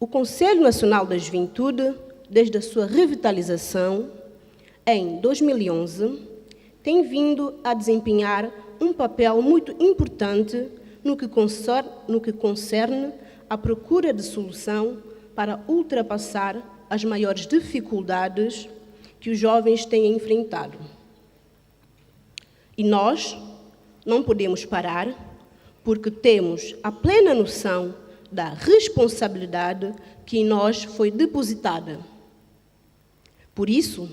O Conselho Nacional da Juventude, desde a sua revitalização, em 2011, tem vindo a desempenhar um papel muito importante no que concerne à procura de solução para ultrapassar as maiores dificuldades que os jovens têm enfrentado. E nós não podemos parar, porque temos a plena noção da responsabilidade que em nós foi depositada. Por isso,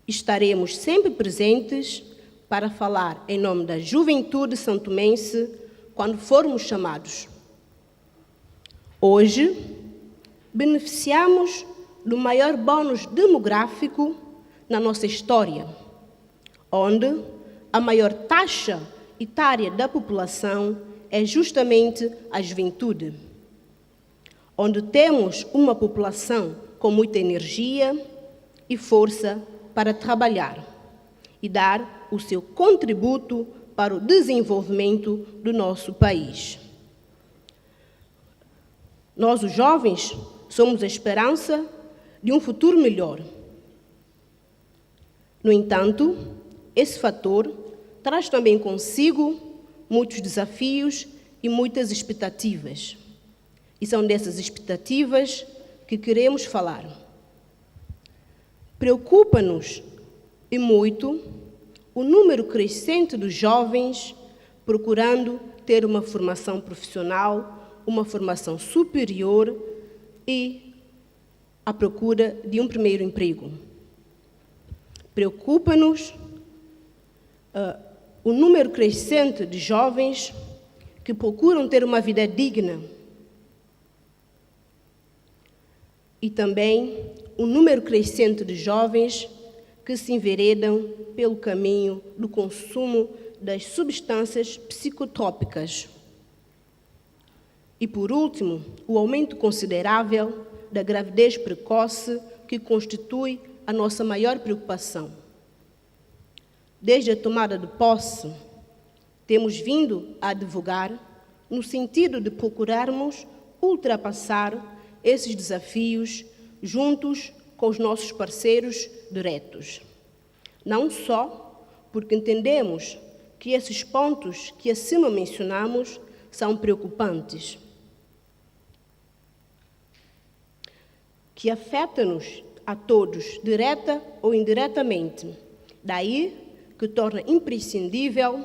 estaremos sempre presentes para falar em nome da juventude santomense quando formos chamados. Hoje, beneficiamos do maior bônus demográfico na nossa história, onde a maior taxa etária da população é justamente a juventude, onde temos uma população com muita energia e força para trabalhar e dar o seu contributo para o desenvolvimento do nosso país. Nós, os jovens, somos a esperança de um futuro melhor. No entanto, esse fator traz também consigo muitos desafios e muitas expectativas. E são dessas expectativas que queremos falar. Preocupa-nos e muito o número crescente dos jovens procurando ter uma formação profissional, uma formação superior e à procura de um primeiro emprego. Preocupa-nos o número crescente de jovens que procuram ter uma vida digna e também o número crescente de jovens que se enveredam pelo caminho do consumo das substâncias psicotrópicas. E, por último, o aumento considerável da gravidez precoce, que constitui a nossa maior preocupação. Desde a tomada de posse, temos vindo a advogar no sentido de procurarmos ultrapassar esses desafios juntos com os nossos parceiros diretos. Não só porque entendemos que esses pontos que acima mencionamos são preocupantes, que afetam-nos a todos, direta ou indiretamente. Daí que torna imprescindível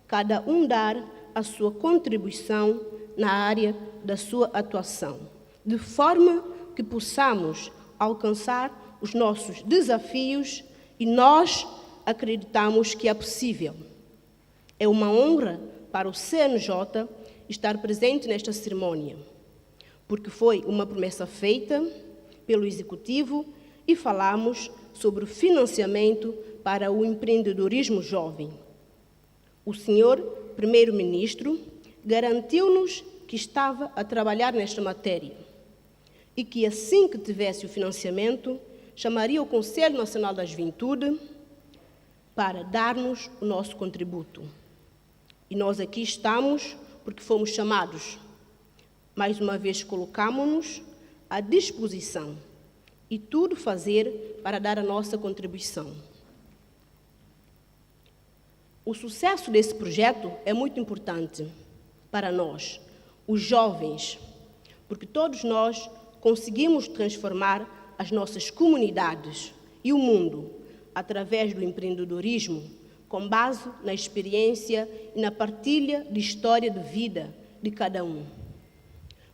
cada um dar a sua contribuição na área da sua atuação, de forma que possamos alcançar os nossos desafios e nós acreditamos que é possível. É uma honra para o CNJ estar presente nesta cerimônia, porque foi uma promessa feita pelo Executivo e falamos sobre o financiamento para o empreendedorismo jovem. O senhor Primeiro-Ministro garantiu-nos que estava a trabalhar nesta matéria e que, assim que tivesse o financiamento, chamaria o Conselho Nacional da Juventude para dar-nos o nosso contributo. E nós aqui estamos porque fomos chamados. Mais uma vez colocamo-nos à disposição e tudo fazer para dar a nossa contribuição. O sucesso desse projeto é muito importante para nós, os jovens, porque todos nós conseguimos transformar as nossas comunidades e o mundo através do empreendedorismo, com base na experiência e na partilha de história de vida de cada um.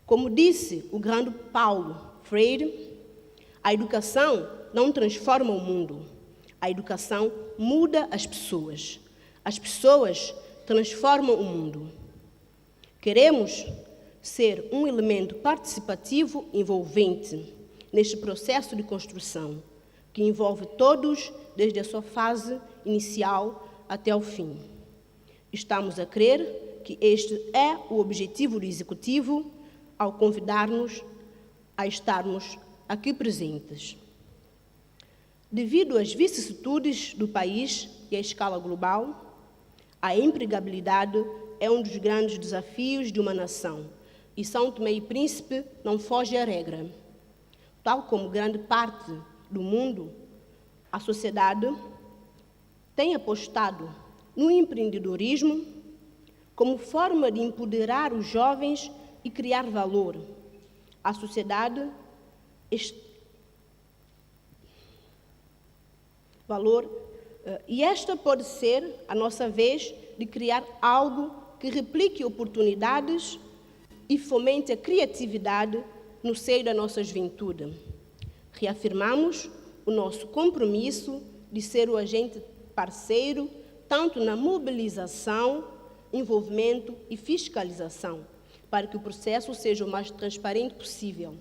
Como disse o grande Paulo Freire, a educação não transforma o mundo, a educação muda as pessoas. As pessoas transformam o mundo. Queremos ser um elemento participativo envolvente neste processo de construção, que envolve todos desde a sua fase inicial até ao fim. Estamos a crer que este é o objetivo do Executivo ao convidar-nos a estarmos aqui presentes. Devido às vicissitudes do país e à escala global, a empregabilidade é um dos grandes desafios de uma nação, e São Tomé e Príncipe não foge à regra. Tal como grande parte do mundo, a sociedade tem apostado no empreendedorismo como forma de empoderar os jovens e criar valor. A sociedade e esta pode ser a nossa vez de criar algo que replique oportunidades e fomente a criatividade no seio da nossa juventude. Reafirmamos o nosso compromisso de ser o agente parceiro, tanto na mobilização, envolvimento e fiscalização, para que o processo seja o mais transparente possível.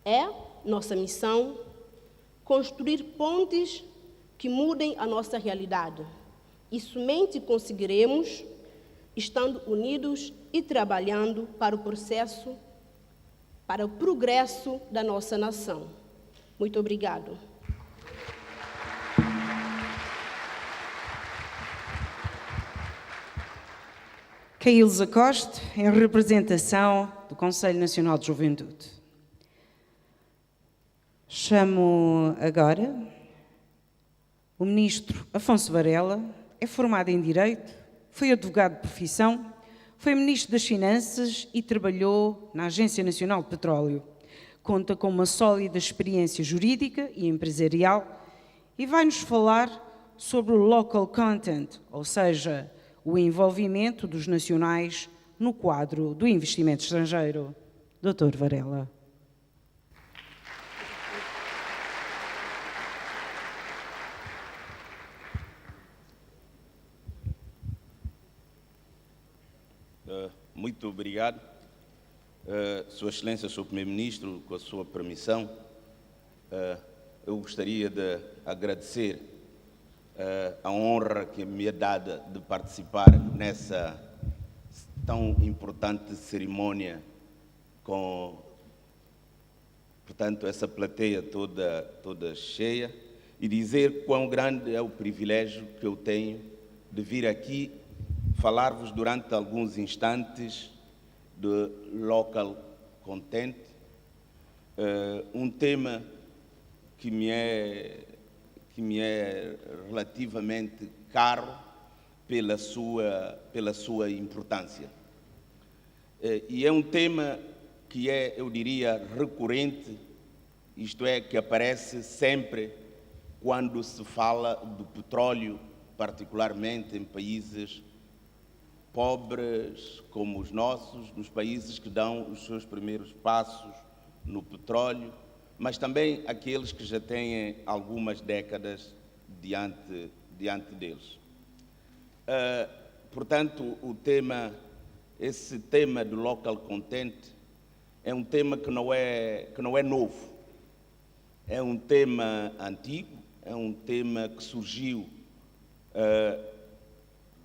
É nossa missão construir pontes que mudem a nossa realidade. E somente conseguiremos estando unidos e trabalhando para o processo, para o progresso da nossa nação. Muito obrigado. Caílza Costa, em representação do Conselho Nacional de Juventude. Chamo agora o Ministro Afonso Varela. É formado em Direito, foi advogado de profissão, foi Ministro das Finanças e trabalhou na Agência Nacional de Petróleo. Conta com uma sólida experiência jurídica e empresarial e vai-nos falar sobre o local content, ou seja, o envolvimento dos nacionais no quadro do investimento estrangeiro. Dr. Varela. Muito obrigado. Sua Excelência, Sr. Primeiro-Ministro, com a sua permissão, eu gostaria de agradecer a honra que me é dada de participar nessa tão importante cerimônia com, portanto, essa plateia toda cheia e dizer quão grande é o privilégio que eu tenho de vir aqui falar-vos durante alguns instantes de local content, um tema que me é relativamente caro pela sua importância. E é um tema que é, eu diria, recorrente, isto é, que aparece sempre quando se fala do petróleo, particularmente em países pobres como os nossos, nos países que dão os seus primeiros passos no petróleo, mas também aqueles que já têm algumas décadas diante deles. Portanto, esse tema do local content é um tema que não é novo, é um tema antigo, é um tema que surgiu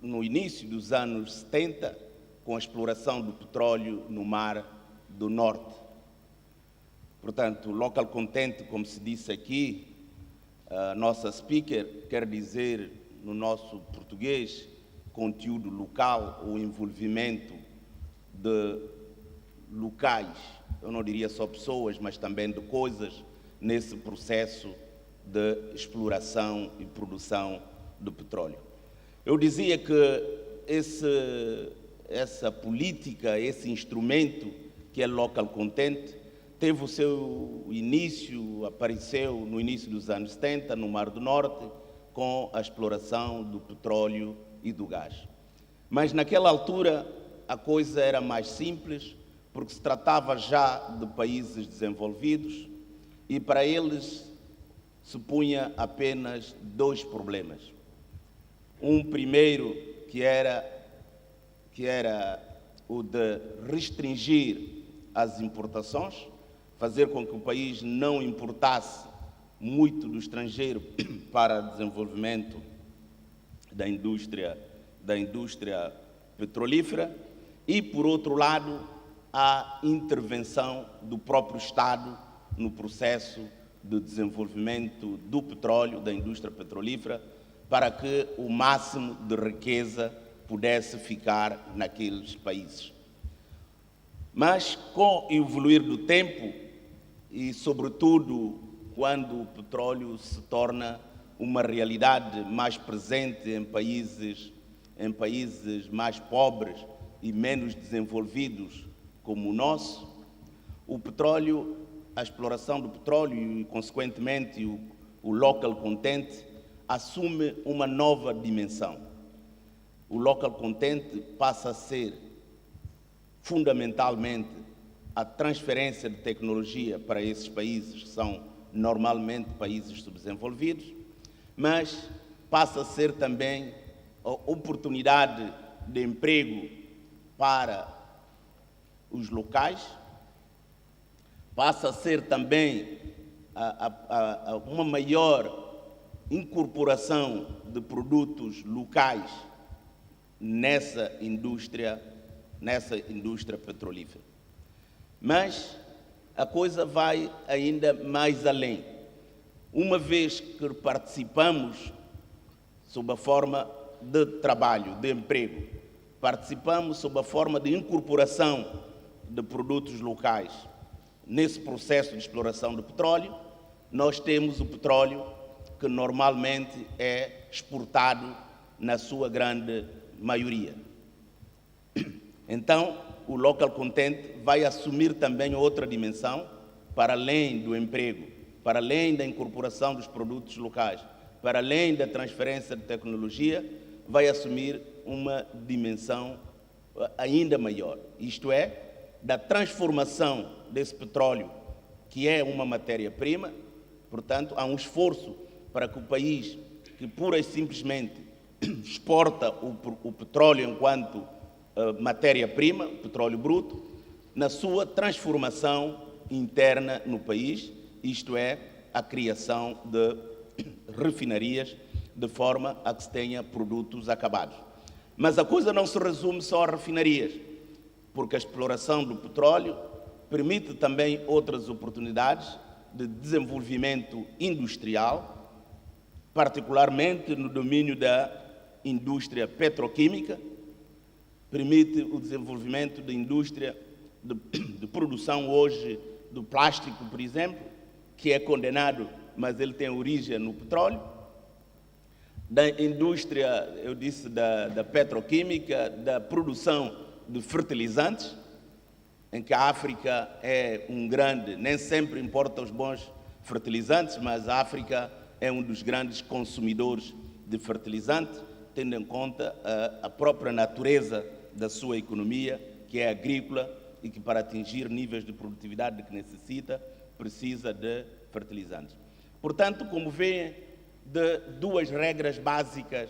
no início dos anos 70, com a exploração do petróleo no Mar do Norte. Portanto, local content, como se disse aqui, a nossa speaker quer dizer, no nosso português, conteúdo local, o envolvimento de locais, eu não diria só pessoas, mas também de coisas, nesse processo de exploração e produção do petróleo. Eu dizia que essa política, esse instrumento que é local content, teve o seu início, apareceu no início dos anos 70, no Mar do Norte, com a exploração do petróleo e do gás. Mas naquela altura a coisa era mais simples, porque se tratava já de países desenvolvidos e para eles se punha apenas dois problemas. Um primeiro que era o de restringir as importações, fazer com que o país não importasse muito do estrangeiro para desenvolvimento da indústria petrolífera e, por outro lado, a intervenção do próprio Estado no processo de desenvolvimento do petróleo, da indústria petrolífera, para que o máximo de riqueza pudesse ficar naqueles países. Mas com o evoluir do tempo e, sobretudo, quando o petróleo se torna uma realidade mais presente em países mais pobres e menos desenvolvidos como o nosso, o petróleo, a exploração do petróleo e, consequentemente, o local content assume uma nova dimensão. O local content passa a ser fundamentalmente a transferência de tecnologia para esses países que são normalmente países subdesenvolvidos, mas passa a ser também a oportunidade de emprego para os locais, passa a ser também uma maior incorporação de produtos locais nessa indústria petrolífera. Mas a coisa vai ainda mais além. Uma vez que participamos sob a forma de trabalho, de emprego, participamos sob a forma de incorporação de produtos locais nesse processo de exploração do petróleo, nós temos o petróleo que normalmente é exportado na sua grande maioria. Então, o local content vai assumir também outra dimensão, para além do emprego, para além da incorporação dos produtos locais, para além da transferência de tecnologia, vai assumir uma dimensão ainda maior, isto é, da transformação desse petróleo, que é uma matéria-prima. Portanto, há um esforço para que o país, que pura e simplesmente exporta o petróleo enquanto matéria-prima, petróleo bruto, na sua transformação interna no país, isto é, a criação de refinarias, de forma a que se tenha produtos acabados. Mas a coisa não se resume só a refinarias, porque a exploração do petróleo permite também outras oportunidades de desenvolvimento industrial, particularmente no domínio da indústria petroquímica, permite o desenvolvimento da indústria de produção hoje do plástico, por exemplo, que é condenado, mas ele tem origem no petróleo, da indústria, eu disse, da petroquímica, da produção de fertilizantes, em que a África é um grande, nem sempre importa os bons fertilizantes, mas a África é um dos grandes consumidores de fertilizante, tendo em conta a própria natureza da sua economia, que é agrícola e que, para atingir níveis de produtividade que necessita, precisa de fertilizantes. Portanto, como vêem, de duas regras básicas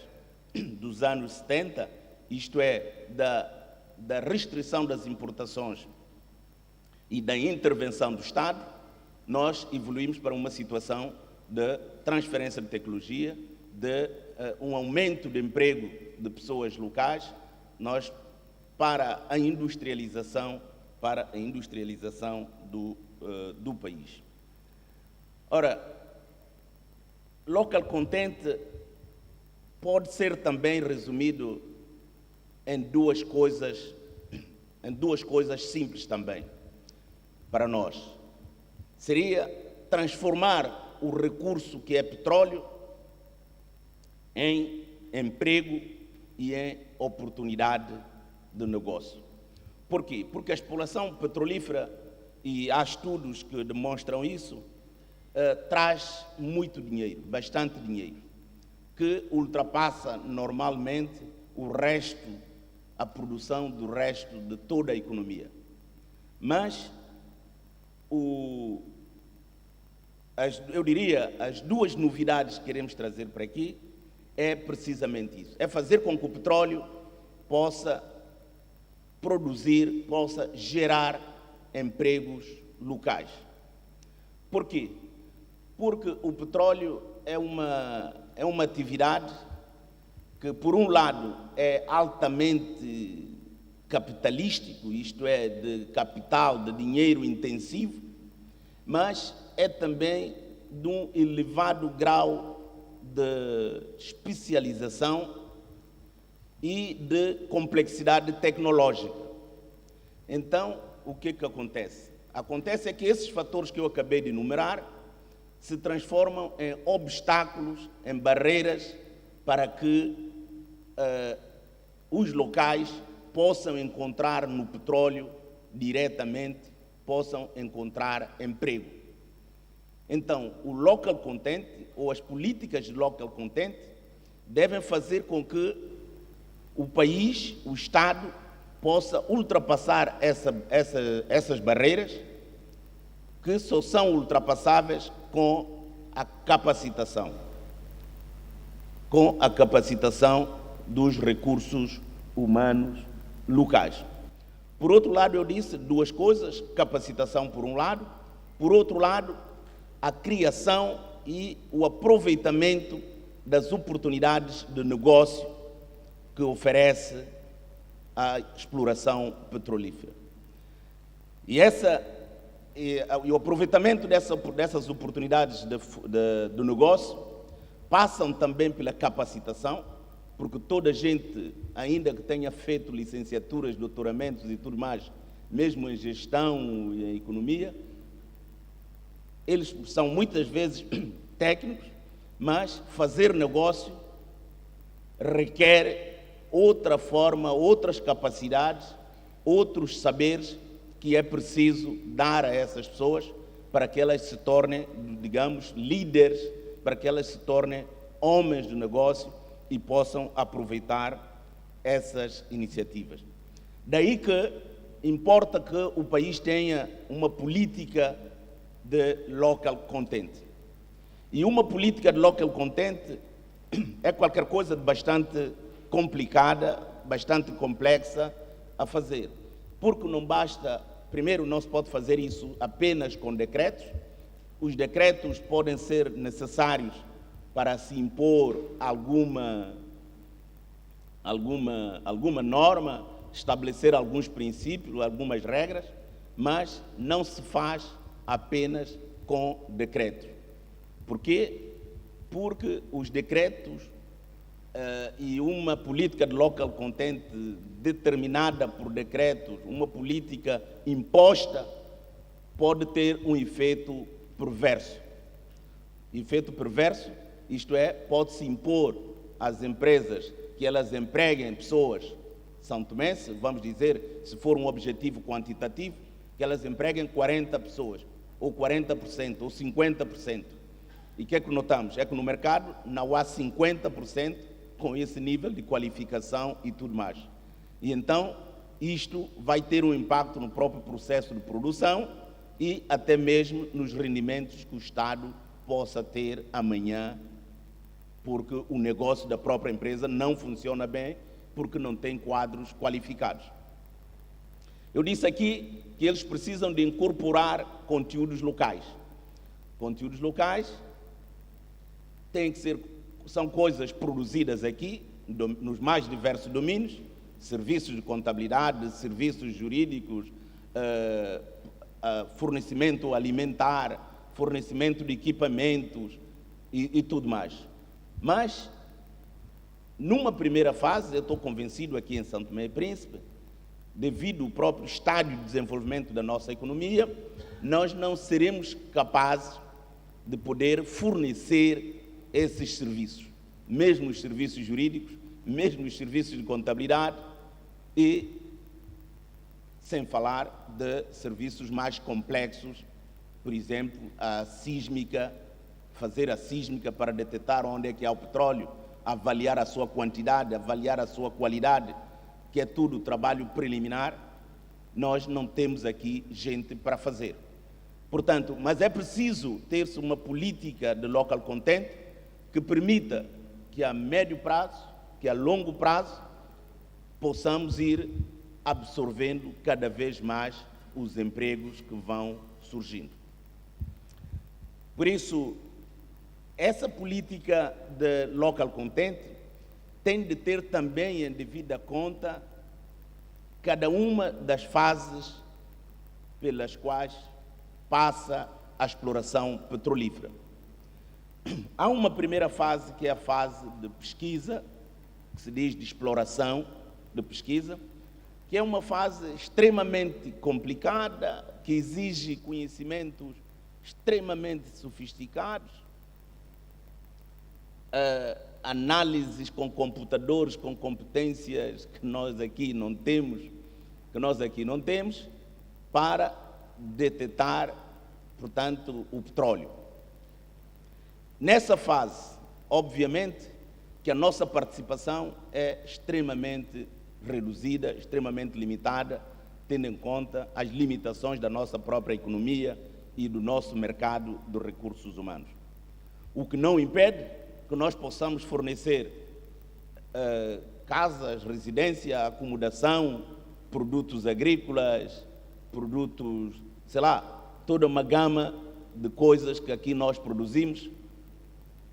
dos anos 70, isto é, da restrição das importações e da intervenção do Estado, nós evoluímos para uma situação de transferência de tecnologia, de um aumento de emprego de pessoas locais, nós para a industrialização do país. Ora, local content pode ser também resumido em duas coisas simples também para nós. Seria transformar o recurso que é petróleo em emprego e em oportunidade de negócio. Por quê? Porque a exploração petrolífera, e há estudos que demonstram isso, traz muito dinheiro, bastante dinheiro, que ultrapassa normalmente a produção do resto de toda a economia. Mas, eu diria, as duas novidades que queremos trazer para aqui é precisamente isso. É fazer com que o petróleo possa produzir, possa gerar empregos locais. Por quê? Porque o petróleo é uma atividade que, por um lado, é altamente capitalístico, isto é, de capital, de dinheiro intensivo, mas é também de um elevado grau de especialização e de complexidade tecnológica. Então, o que acontece? Acontece é que esses fatores que eu acabei de enumerar se transformam em obstáculos, em barreiras, para que os locais possam encontrar no petróleo diretamente, possam encontrar emprego. Então, o local content, ou as políticas de local content, devem fazer com que o país, o Estado, possa ultrapassar essas barreiras, que só são ultrapassáveis com a capacitação dos recursos humanos locais. Por outro lado, eu disse duas coisas: capacitação por um lado, por outro lado, a criação e o aproveitamento das oportunidades de negócio que oferece a exploração petrolífera. E o aproveitamento dessas oportunidades de negócio passam também pela capacitação, porque toda gente, ainda que tenha feito licenciaturas, doutoramentos e tudo mais, mesmo em gestão e em economia, eles são muitas vezes técnicos, mas fazer negócio requer outra forma, outras capacidades, outros saberes que é preciso dar a essas pessoas para que elas se tornem, digamos, líderes, para que elas se tornem homens de negócio e possam aproveitar essas iniciativas. Daí que importa que o país tenha uma política de local content. E uma política de local content é qualquer coisa de bastante complicada, bastante complexa a fazer. Porque não basta, primeiro, não se pode fazer isso apenas com decretos. Os decretos podem ser necessários para se impor alguma norma, estabelecer alguns princípios, algumas regras, mas não se faz apenas com decretos. Por quê? Porque os decretos e uma política de local content determinada por decretos, uma política imposta, pode ter um efeito perverso. Efeito perverso, isto é, pode-se impor às empresas que elas empreguem pessoas são-tomenses, vamos dizer, se for um objetivo quantitativo, que elas empreguem 40 pessoas, ou 40%, ou 50%. E o que é que notamos? É que no mercado não há 50% com esse nível de qualificação e tudo mais. E então, isto vai ter um impacto no próprio processo de produção e até mesmo nos rendimentos que o Estado possa ter amanhã, porque o negócio da própria empresa não funciona bem, porque não tem quadros qualificados. Eu disse aqui que eles precisam de incorporar conteúdos locais. Conteúdos locais são coisas produzidas aqui, nos mais diversos domínios, serviços de contabilidade, serviços jurídicos, fornecimento alimentar, fornecimento de equipamentos e tudo mais. Mas, numa primeira fase, eu estou convencido aqui em São Tomé e Príncipe, devido ao próprio estágio de desenvolvimento da nossa economia, nós não seremos capazes de poder fornecer esses serviços, mesmo os serviços jurídicos, mesmo os serviços de contabilidade e sem falar de serviços mais complexos, por exemplo, a sísmica, fazer a sísmica para detectar onde é que há o petróleo, avaliar a sua quantidade, avaliar a sua qualidade, que é tudo trabalho preliminar, nós não temos aqui gente para fazer. Portanto, mas é preciso ter-se uma política de local content que permita que a médio prazo, que a longo prazo, possamos ir absorvendo cada vez mais os empregos que vão surgindo. Por isso, essa política de local content tem de ter também em devida conta cada uma das fases pelas quais passa a exploração petrolífera. Há uma primeira fase que é a fase de pesquisa, que se diz de exploração, de pesquisa, que é uma fase extremamente complicada, que exige conhecimentos extremamente sofisticados, análises com computadores, com competências que nós aqui não temos, para detectar, portanto, o petróleo. Nessa fase, obviamente, que a nossa participação é extremamente reduzida, extremamente limitada, tendo em conta as limitações da nossa própria economia e do nosso mercado de recursos humanos. O que não impede que nós possamos fornecer casas, residência, acomodação, produtos agrícolas, produtos, sei lá, toda uma gama de coisas que aqui nós produzimos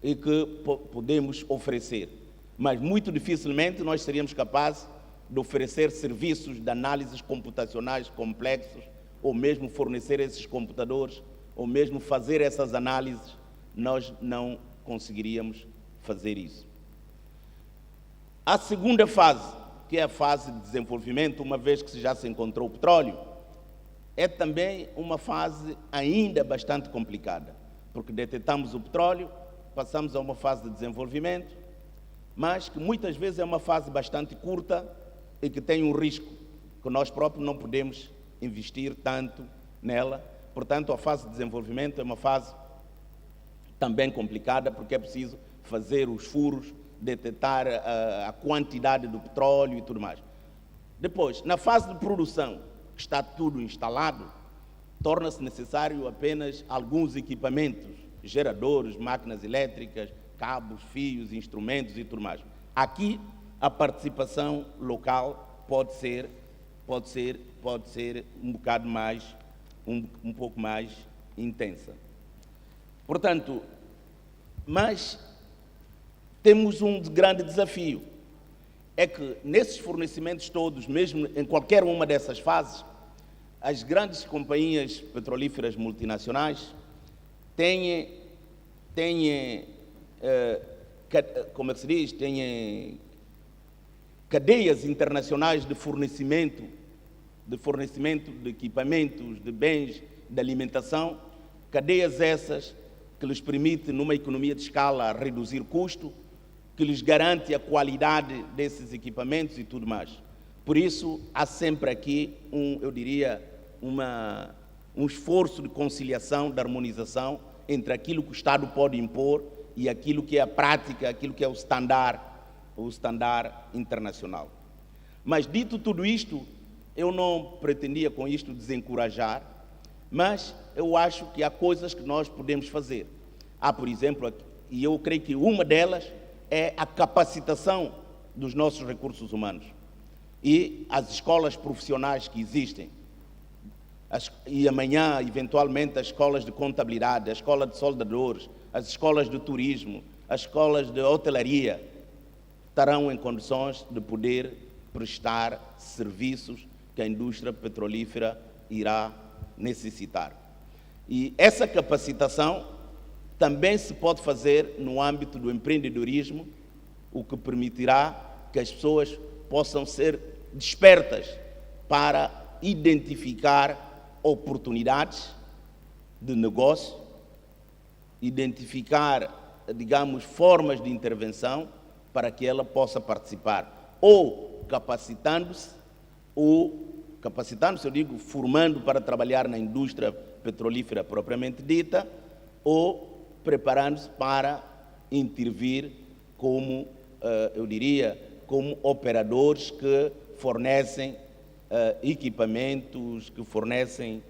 e que podemos oferecer. Mas muito dificilmente nós seríamos capazes de oferecer serviços de análises computacionais complexos, ou mesmo fornecer esses computadores, ou mesmo fazer essas análises. Nós não conseguiríamos fazer isso. A segunda fase, que é a fase de desenvolvimento, uma vez que já se encontrou o petróleo, é também uma fase ainda bastante complicada, porque detectamos o petróleo, passamos a uma fase de desenvolvimento, mas que muitas vezes é uma fase bastante curta e que tem um risco, que nós próprios não podemos investir tanto nela. Portanto, a fase de desenvolvimento é uma fase também complicada, porque é preciso fazer os furos, detectar a quantidade do petróleo e tudo mais. Depois, na fase de produção, que está tudo instalado, torna-se necessário apenas alguns equipamentos, geradores, máquinas elétricas, cabos, fios, instrumentos e tudo mais. Aqui, a participação local pode ser um bocado mais, um pouco mais intensa. Portanto, mas temos um grande desafio, é que nesses fornecimentos todos, mesmo em qualquer uma dessas fases, as grandes companhias petrolíferas multinacionais têm como é que se diz, têm cadeias internacionais de fornecimento de equipamentos, de bens, de alimentação, cadeias essas que lhes permitem, numa economia de escala, reduzir custo, que lhes garante a qualidade desses equipamentos e tudo mais. Por isso, há sempre aqui, um esforço de conciliação, de harmonização entre aquilo que o Estado pode impor e aquilo que é a prática, aquilo que é o standard internacional. Mas, dito tudo isto, eu não pretendia com isto desencorajar, mas eu acho que há coisas que nós podemos fazer. Há, por exemplo, e eu creio que uma delas é a capacitação dos nossos recursos humanos e as escolas profissionais que existem. E amanhã, eventualmente, as escolas de contabilidade, a escola de soldadores, as escolas de turismo, as escolas de hotelaria estarão em condições de poder prestar serviços que a indústria petrolífera irá necessitar. E essa capacitação também se pode fazer no âmbito do empreendedorismo, o que permitirá que as pessoas possam ser despertas para identificar oportunidades de negócio, identificar, digamos, formas de intervenção para que ela possa participar, ou capacitando-se, eu digo, formando para trabalhar na indústria petrolífera propriamente dita, ou preparando-se para intervir como, como operadores que fornecem equipamentos, que fornecem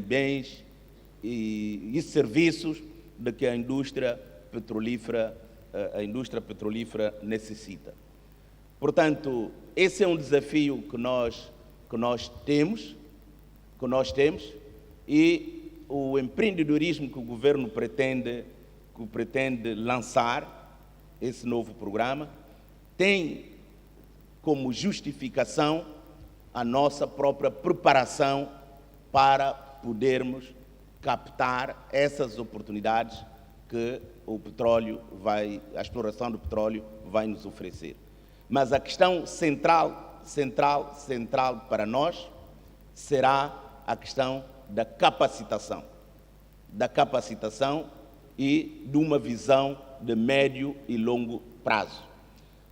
bens e serviços de que a indústria petrolífera necessita. Portanto, esse é um desafio que nós temos, e o empreendedorismo que o governo pretende lançar, esse novo programa, tem como justificação a nossa própria preparação para podermos captar essas oportunidades que a exploração do petróleo vai nos oferecer. Mas a questão central central para nós será a questão da capacitação e de uma visão de médio e longo prazo.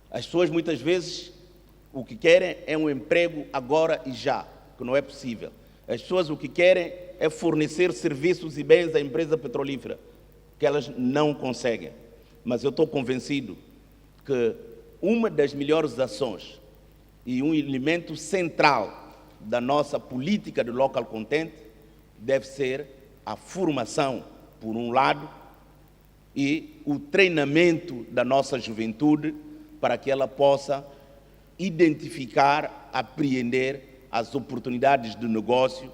As pessoas muitas vezes o que querem é um emprego agora e já, que não é possível. As pessoas o que querem é fornecer serviços e bens à empresa petrolífera, que elas não conseguem. Mas eu estou convencido que uma das melhores ações e um elemento central da nossa política de local content deve ser a formação, por um lado, e o treinamento da nossa juventude para que ela possa identificar, apreender as oportunidades de negócio,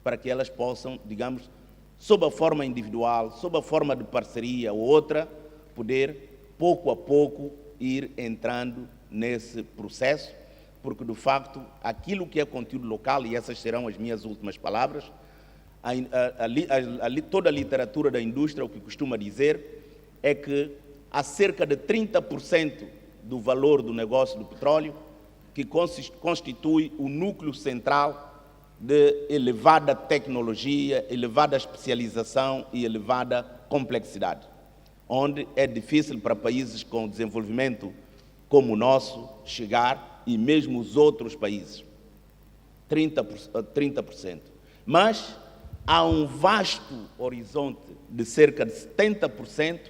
para que elas possam, digamos, sob a forma individual, sob a forma de parceria ou outra, poder, pouco a pouco, ir entrando nesse processo, porque, de facto, aquilo que é conteúdo local, e essas serão as minhas últimas palavras, toda a literatura da indústria, o que costuma dizer é que há cerca de 30% do valor do negócio do petróleo que constitui o núcleo central de elevada tecnologia, elevada especialização e elevada complexidade, onde é difícil para países com desenvolvimento como o nosso chegar, e mesmo os outros países, 30%. Mas há um vasto horizonte de cerca de 70%,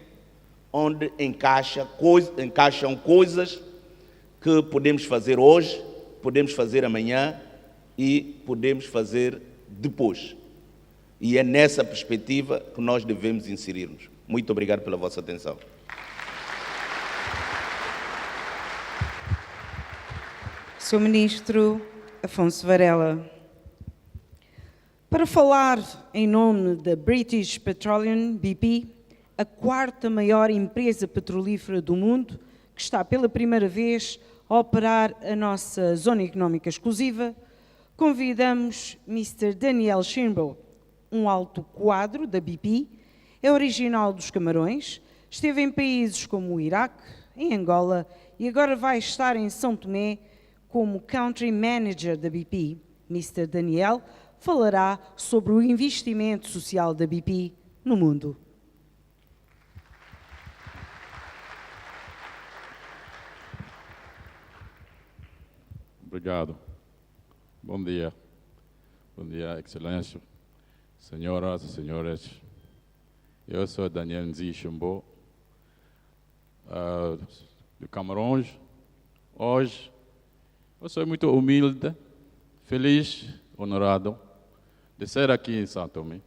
onde encaixam coisas que podemos fazer hoje, podemos fazer amanhã e podemos fazer depois. E é nessa perspectiva que nós devemos inserir-nos. Muito obrigado pela vossa atenção. Sr. Ministro Afonso Varela, para falar em nome da British Petroleum, BP, a quarta maior empresa petrolífera do mundo, que está pela primeira vez a operar a nossa Zona Económica Exclusiva, convidamos Mr. Daniel Shimbo, um alto quadro da BP, é original dos Camarões, esteve em países como o Iraque, em Angola e agora vai estar em São Tomé como Country Manager da BP. Mr. Daniel falará sobre o investimento social da BP no mundo. Obrigado. Bom dia, Excelência, senhoras e senhores. Eu sou Daniel Nzi Shimbo, de Camarões. Hoje, eu sou muito humilde, feliz, honorado de ser aqui em São Tomé.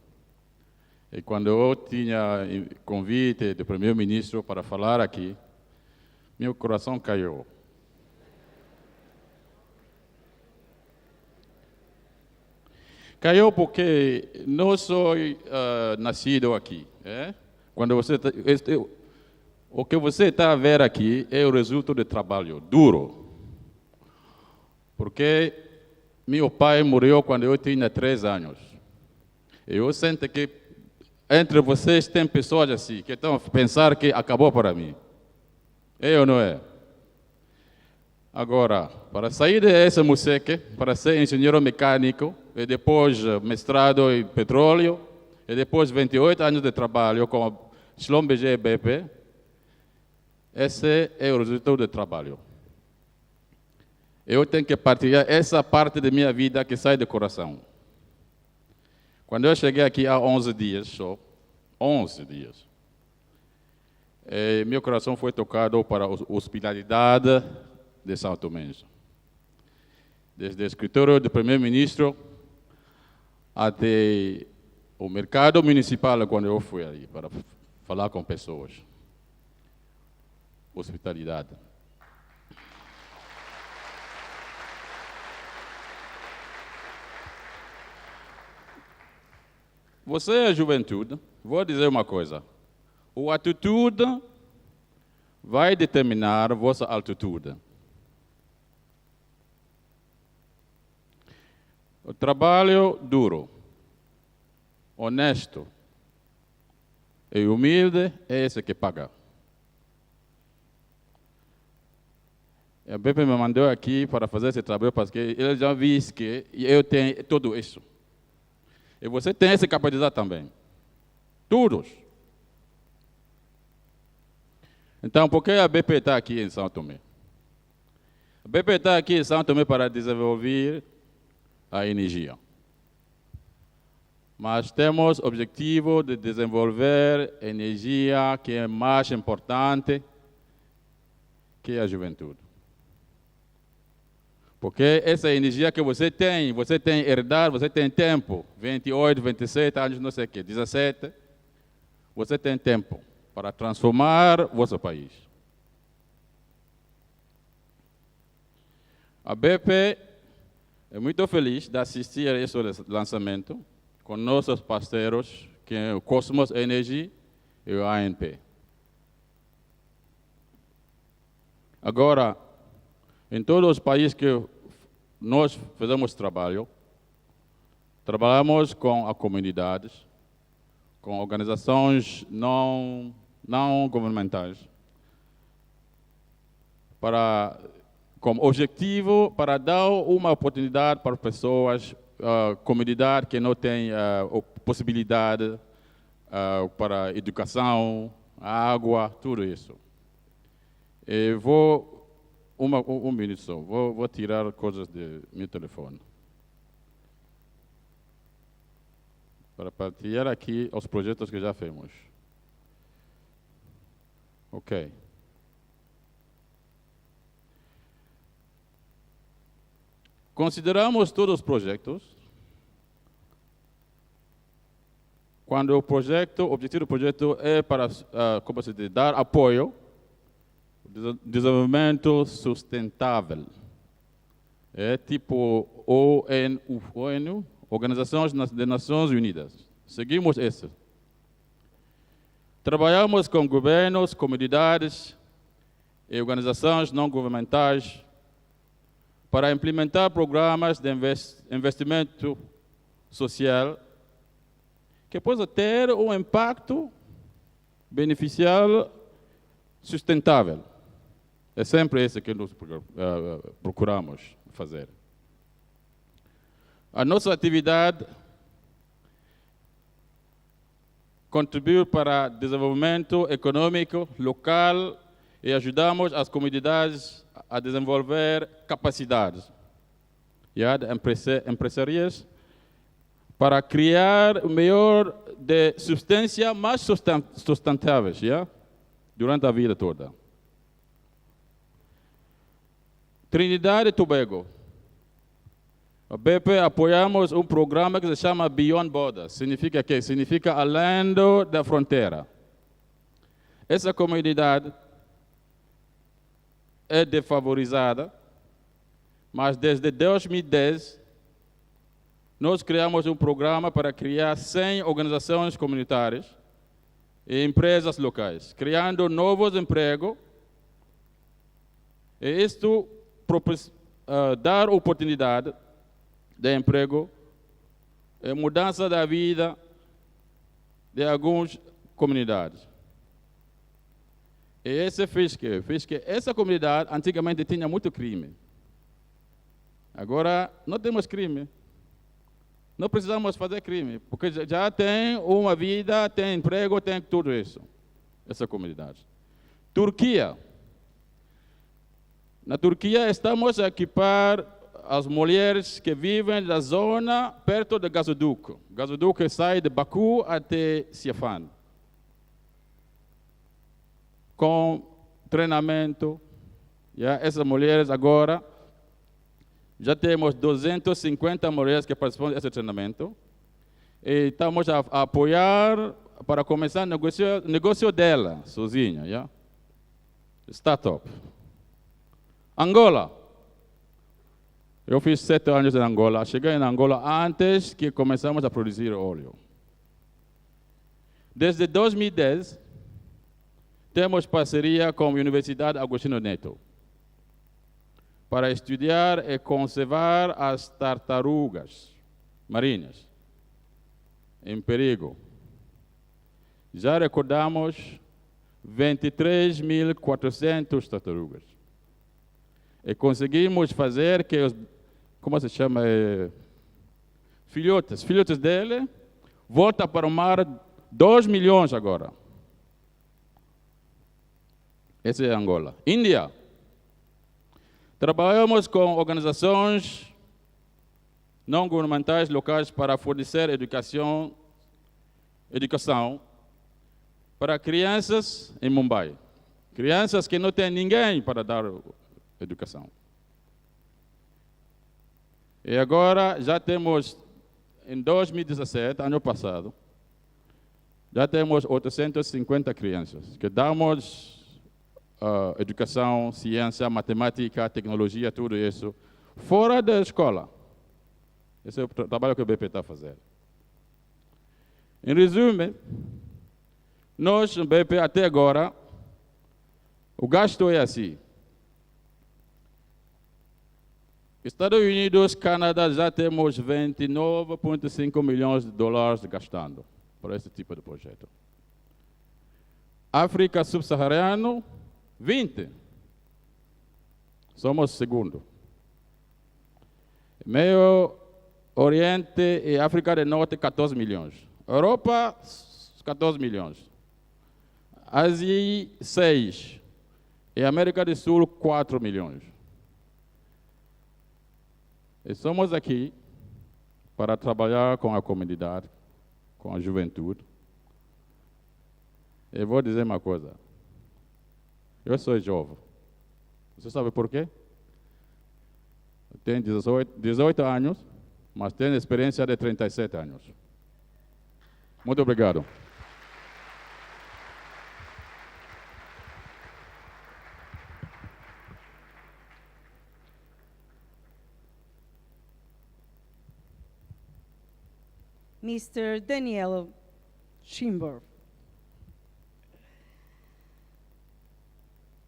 E quando eu tinha convite do primeiro-ministro para falar aqui, meu coração caiu. Caiu porque não sou nascido aqui. Quando o que você está a ver aqui é o resultado de trabalho duro. Porque meu pai morreu quando eu tinha 3 anos. Eu sinto que entre vocês tem pessoas assim, que estão a pensar que acabou para mim. É ou não é? Agora, para sair dessa música, para ser engenheiro mecânico, e depois mestrado em petróleo, e depois 28 anos de trabalho com a Schlumberger e BP, esse é o resultado do trabalho. Eu tenho que partilhar essa parte da minha vida que sai do coração. Quando eu cheguei aqui há 11 dias só, 11 dias, meu coração foi tocado para a hospitalidade de São Tomé. Desde o escritório do primeiro-ministro até o mercado municipal, quando eu fui ali para falar com pessoas. Hospitalidade. Você é a juventude, vou dizer uma coisa. A atitude vai determinar a vossa altitude. O trabalho duro, honesto e humilde é esse que paga. A BP me mandou aqui para fazer esse trabalho, porque ele já viu que eu tenho tudo isso. E você tem essa capacidade também. Todos. Então, por que a BP está aqui em São Tomé? A BP está aqui em São Tomé para desenvolver a energia. Mas temos o objetivo de desenvolver energia que é mais importante que a juventude. Porque essa energia que você tem herdado, você tem tempo, 28, 27 anos, não sei o quê, 17, você tem tempo para transformar o vosso país. A BP é muito feliz de assistir a esse lançamento com nossos parceiros, que é o Cosmos Energy e o ANP. Agora, em todos os países que nós fazemos trabalho, trabalhamos com as comunidades, com organizações não governamentais, como objetivo para dar uma oportunidade para pessoas, comunidade que não tem possibilidade para educação, água, tudo isso. E um minuto só, vou tirar coisas do meu telefone. Para partilhar aqui os projetos que já fizemos. Ok. Consideramos todos os projetos. Quando o objetivo do projeto é para dar apoio ao desenvolvimento sustentável. É tipo ONU, Organização das Nações Unidas. Seguimos isso. Trabalhamos com governos, comunidades e organizações não governamentais para implementar programas de investimento social que possa ter um impacto beneficial sustentável. É sempre isso que nós procuramos fazer. A nossa atividade contribui para o desenvolvimento econômico local e ajudamos as comunidades a desenvolver capacidades empresariais para criar o melhor de substâncias mais sustentáveis durante a vida toda. Trinidad e Tobago. A BP apoiamos um programa que se chama Beyond Borders. Significa que? Significa além da fronteira. Essa comunidade é desfavorizada, mas desde 2010 nós criamos um programa para criar 100 organizações comunitárias e empresas locais, criando novos empregos. E isto dar oportunidade de emprego e mudança da vida de algumas comunidades. E esse fez que essa comunidade antigamente tinha muito crime. Agora não temos crime. Não precisamos fazer crime, porque já tem uma vida, tem emprego, tem tudo isso. Essa comunidade. Turquia. Na Turquia estamos a equipar as mulheres que vivem na zona perto do gasoduto. O gasoduto sai de Baku até Siefan. Com treinamento, essas mulheres agora, já temos 250 mulheres que participam desse treinamento. E estamos a apoiar para começar o negócio dela, sozinha. Startup. Angola. Eu fiz 7 anos em Angola. Cheguei em Angola antes que começamos a produzir óleo. Desde 2010, temos parceria com a Universidade Agostinho Neto para estudar e conservar as tartarugas marinhas em perigo. Já recordamos 23.400 tartarugas. E conseguimos fazer que os, como se chama, filhotes dele, voltam para o mar 2 milhões agora. Essa é Angola. Índia. Trabalhamos com organizações não governamentais locais para fornecer educação para crianças em Mumbai. Crianças que não têm ninguém para dar educação. E agora já temos, em 2017, ano passado, já temos 850 crianças que damos educação, ciência, matemática, tecnologia, tudo isso, fora da escola. Esse é o trabalho que o BP está fazendo. Em resumo, nós, no BP, até agora, o gasto é assim. Estados Unidos, Canadá, já temos 29,5 milhões de dólares gastando por esse tipo de projeto. África subsaariana, 20. Somos segundo. Meio Oriente e África do Norte, 14 milhões. Europa, 14 milhões. Ásia, 6. E América do Sul, 4 milhões. E somos aqui para trabalhar com a comunidade, com a juventude. Eu vou dizer uma coisa. Eu sou jovem. Você sabe por quê? Eu tenho 18 anos, mas tenho experiência de 37 anos. Muito obrigado. Mr. Daniel Schimber.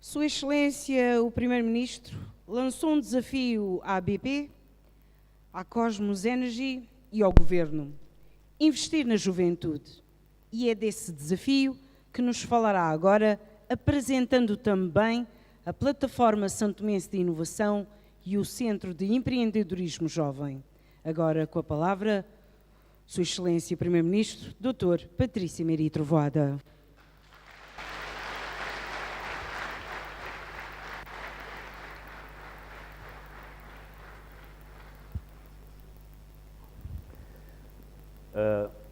Sua Excelência, o Primeiro-Ministro, lançou um desafio à ABP, à Cosmos Energy e ao Governo: investir na juventude. E é desse desafio que nos falará agora, apresentando também a Plataforma Santomense de Inovação e o Centro de Empreendedorismo Jovem. Agora, com a palavra, Sua Excelência, Primeiro-Ministro, Dr. Patrícia Meri Trovoada.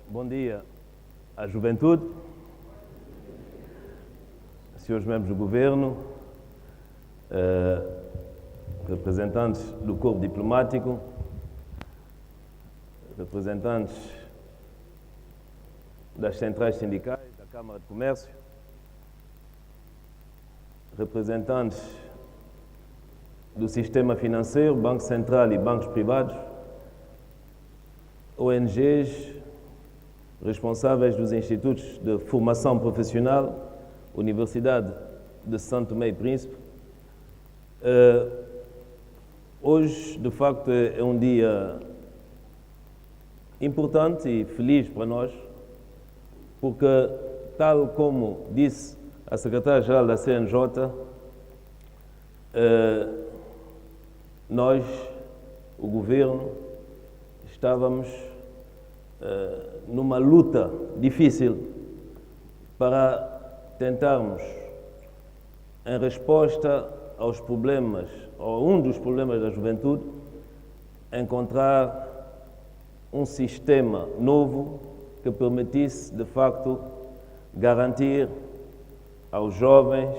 Bom dia à juventude, senhores membros do Governo, representantes do corpo diplomático, representantes das centrais sindicais, da Câmara de Comércio, representantes do sistema financeiro, Banco Central e bancos privados, ONGs, responsáveis dos institutos de formação profissional, Universidade de São Tomé e Príncipe. Hoje, de facto, é um dia importante e feliz para nós, porque, tal como disse a secretária-geral da CNJ, nós, o Governo, estávamos numa luta difícil para tentarmos, em resposta aos problemas, ou um dos problemas da juventude, encontrar um sistema novo que permitisse, de facto, garantir aos jovens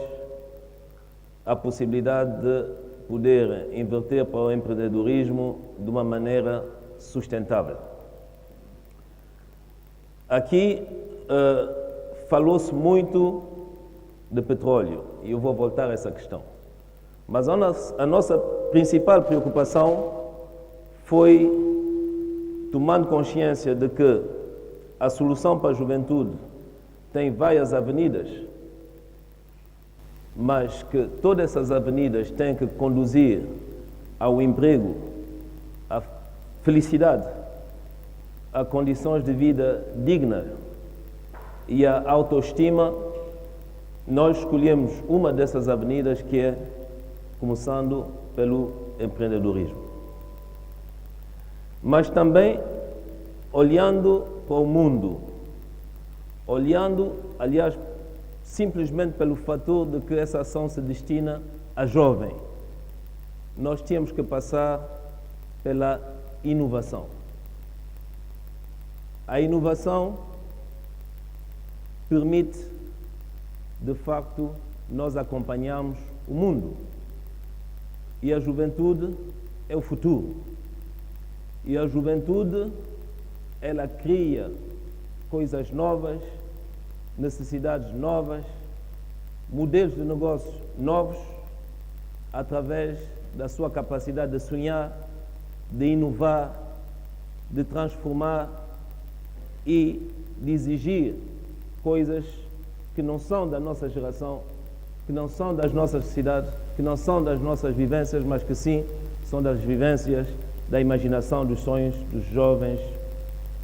a possibilidade de poder inverter para o empreendedorismo de uma maneira sustentável. Aqui falou-se muito de petróleo, e eu vou voltar a essa questão. Mas a nossa principal preocupação foi, tomando consciência de que a solução para a juventude tem várias avenidas, mas que todas essas avenidas têm que conduzir ao emprego, à felicidade, a condições de vida dignas e a autoestima. Nós escolhemos uma dessas avenidas, que é começando pelo empreendedorismo. Mas também olhando para o mundo, olhando, aliás, simplesmente pelo fator de que essa ação se destina a jovem, nós tínhamos que passar pela inovação. A inovação permite, de facto, nós acompanharmos o mundo. E a juventude é o futuro. E a juventude, ela cria coisas novas, necessidades novas, modelos de negócios novos, através da sua capacidade de sonhar, de inovar, de transformar e de exigir coisas que não são da nossa geração, que não são das nossas cidades, que não são das nossas vivências, mas que sim são das vivências, da imaginação, dos sonhos dos jovens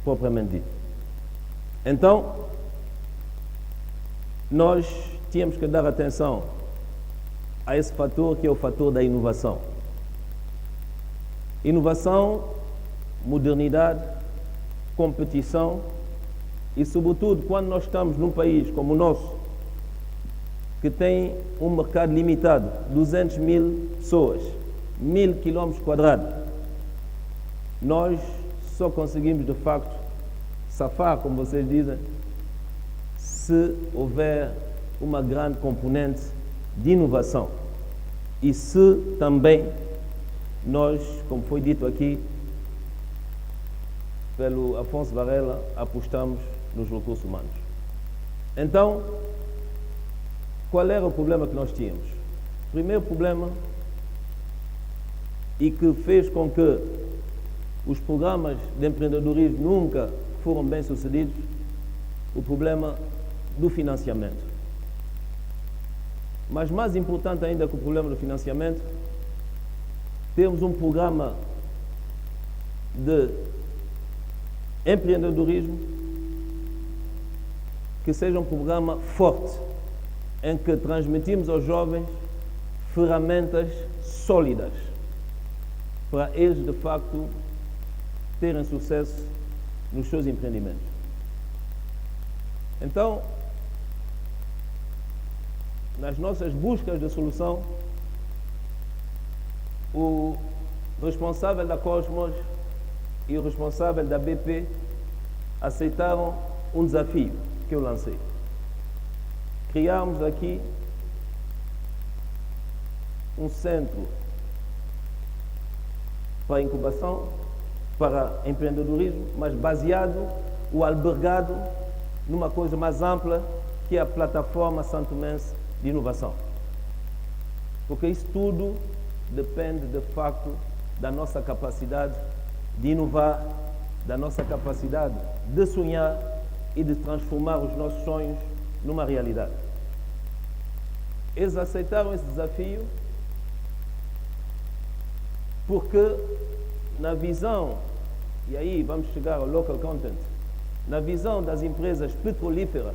propriamente dito. Então, nós tínhamos que dar atenção a esse fator que é o fator da inovação. Inovação, modernidade, competição e, sobretudo, quando nós estamos num país como o nosso, que tem um mercado limitado, 200 mil pessoas, 1000 quilómetros quadrados, nós só conseguimos, de facto, safar, como vocês dizem, se houver uma grande componente de inovação e se também nós, como foi dito aqui pelo Afonso Varela, apostamos nos recursos humanos. Então, qual era o problema que nós tínhamos? O primeiro problema, e que fez com que os programas de empreendedorismo nunca foram bem sucedidos, o problema do financiamento. Mas mais importante ainda que o problema do financiamento, temos um programa de empreendedorismo que seja um programa forte, em que transmitimos aos jovens ferramentas sólidas para eles, de facto, terem sucesso nos seus empreendimentos. Então, nas nossas buscas de solução, o responsável da Cosmos e o responsável da BP aceitaram um desafio que eu lancei. Criámos aqui um centro para incubação, para empreendedorismo, mas baseado ou albergado numa coisa mais ampla, que é a plataforma santomense de inovação. Porque isso tudo depende, de facto, da nossa capacidade de inovar, da nossa capacidade de sonhar e de transformar os nossos sonhos numa realidade. Eles aceitaram esse desafio porque, na visão, e aí vamos chegar ao local content, na visão das empresas petrolíferas,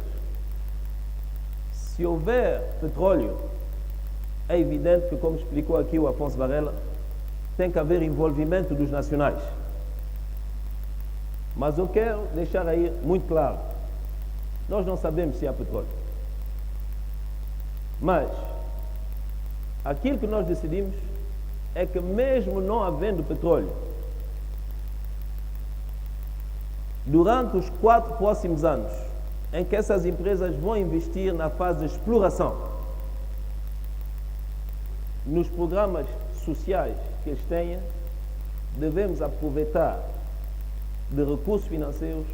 se houver petróleo, é evidente que, como explicou aqui o Afonso Varela, tem que haver envolvimento dos nacionais. Mas eu quero deixar aí muito claro, nós não sabemos se há petróleo. Mas aquilo que nós decidimos é que, mesmo não havendo petróleo, durante os 4 próximos anos, em que essas empresas vão investir na fase de exploração, nos programas sociais que eles tenham, devemos aproveitar de recursos financeiros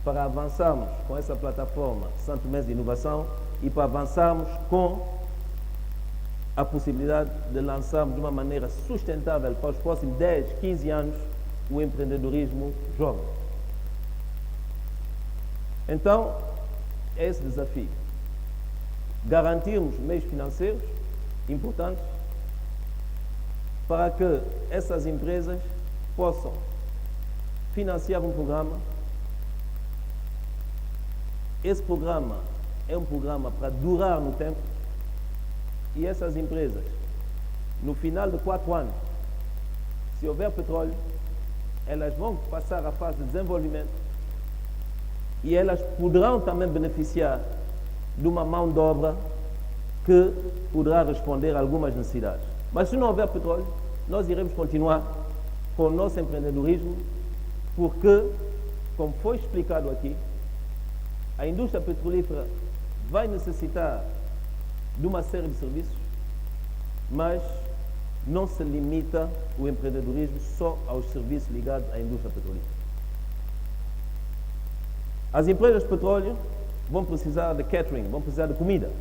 para avançarmos com essa plataforma santomense de inovação e para avançarmos com a possibilidade de lançarmos de uma maneira sustentável para os próximos 10, 15 anos o empreendedorismo jovem. Então, é esse desafio. Garantirmos meios financeiros importantes para que essas empresas possam financiar um programa. Esse programa é um programa para durar no tempo e essas empresas no final de 4 anos, se houver petróleo, elas vão passar à fase de desenvolvimento e elas poderão também beneficiar de uma mão de obra que poderá responder a algumas necessidades. Mas se não houver petróleo, nós iremos continuar com o nosso empreendedorismo, porque, como foi explicado aqui, a indústria petrolífera vai necessitar de uma série de serviços, mas não se limita o empreendedorismo só aos serviços ligados à indústria petrolífera. As empresas de petróleo vão precisar de catering, vão precisar de comida.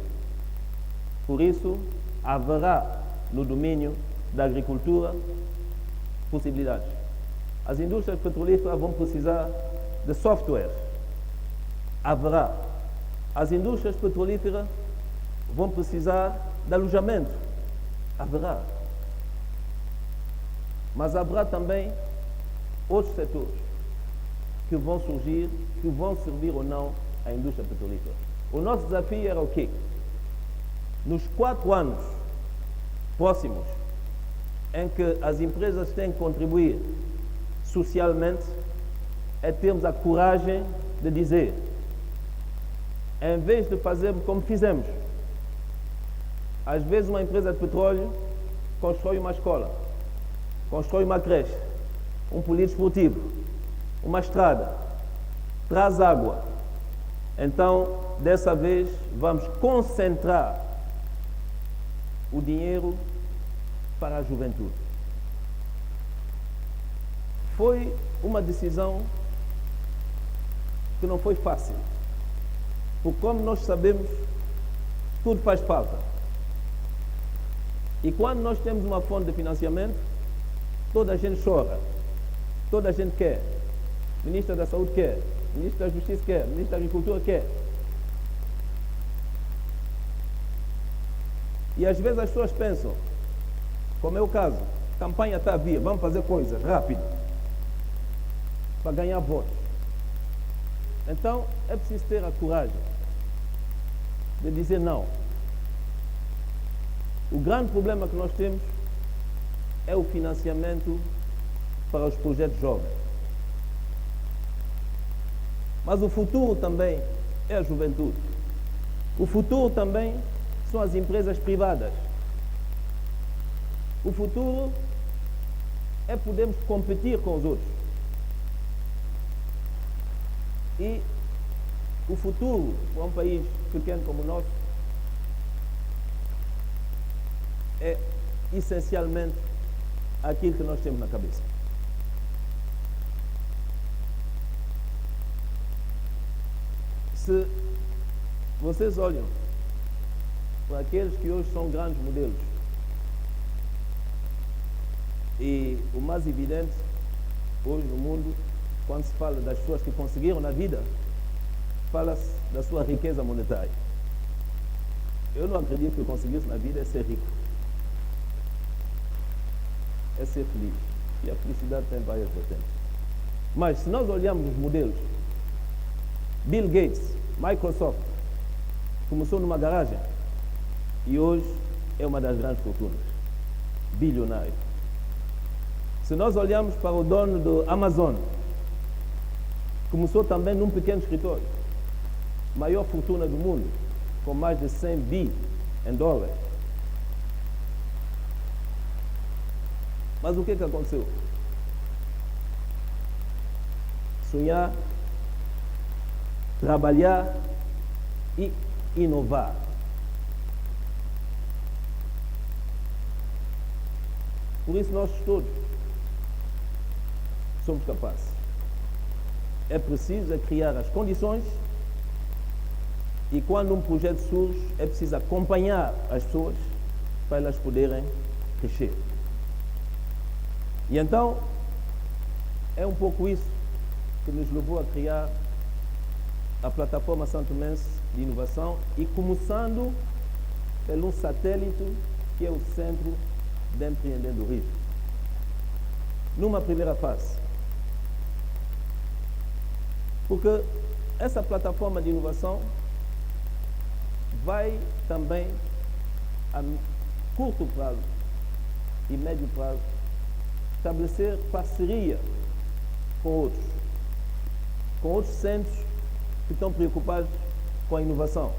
Por isso, haverá no domínio da agricultura possibilidades. As indústrias petrolíferas vão precisar de software. Haverá. As indústrias petrolíferas vão precisar de alojamento. Haverá. Mas haverá também outros setores que vão surgir, que vão servir ou não à indústria petrolífera. O nosso desafio era o quê? Nos 4 anos próximos, em que as empresas têm que contribuir socialmente, é termos a coragem de dizer, em vez de fazermos como fizemos, às vezes uma empresa de petróleo constrói uma escola, constrói uma creche, um poliesportivo, uma estrada, traz água. Então, dessa vez, vamos concentrar o dinheiro para a juventude. Foi uma decisão que não foi fácil, porque, como nós sabemos, tudo faz falta. E quando nós temos uma fonte de financiamento, toda a gente chora, toda a gente quer. O Ministro da Saúde quer, o Ministro da Justiça quer, o Ministro da Agricultura quer. E às vezes as pessoas pensam, como é o caso, a campanha está a vir, vamos fazer coisas rápido para ganhar votos. Então é preciso ter a coragem de dizer não. O grande problema que nós temos é o financiamento para os projetos jovens. Mas o futuro também é a juventude. O futuro também são as empresas privadas. O futuro é podermos competir com os outros. E o futuro para um país pequeno como o nosso é essencialmente aquilo que nós temos na cabeça. Se vocês olham para aqueles que hoje são grandes modelos, e o mais evidente hoje no mundo, quando se fala das pessoas que conseguiram na vida, fala-se da sua riqueza monetária. Eu não acredito que conseguir isso na vida é ser rico. É ser feliz. E a felicidade tem várias vertentes. Mas se nós olharmos os modelos, Bill Gates, Microsoft, começou numa garagem e hoje é uma das grandes fortunas. Bilionário. Se nós olharmos para o dono do Amazon, começou também num pequeno escritório. Maior fortuna do mundo, com mais de 100 bi em dólares. Mas o que aconteceu? Sonhar, trabalhar e inovar. Por isso nós todos somos capazes. É preciso criar as condições e quando um projeto surge é preciso acompanhar as pessoas para elas poderem crescer. E então é um pouco isso que nos levou a criar a plataforma santomense de inovação e começando pelo satélite que é o Centro de Empreendedorismo. Numa primeira fase. Porque essa plataforma de inovação vai também, a curto prazo, e médio prazo, estabelecer parceria com outros centros que estão preocupados com a inovação,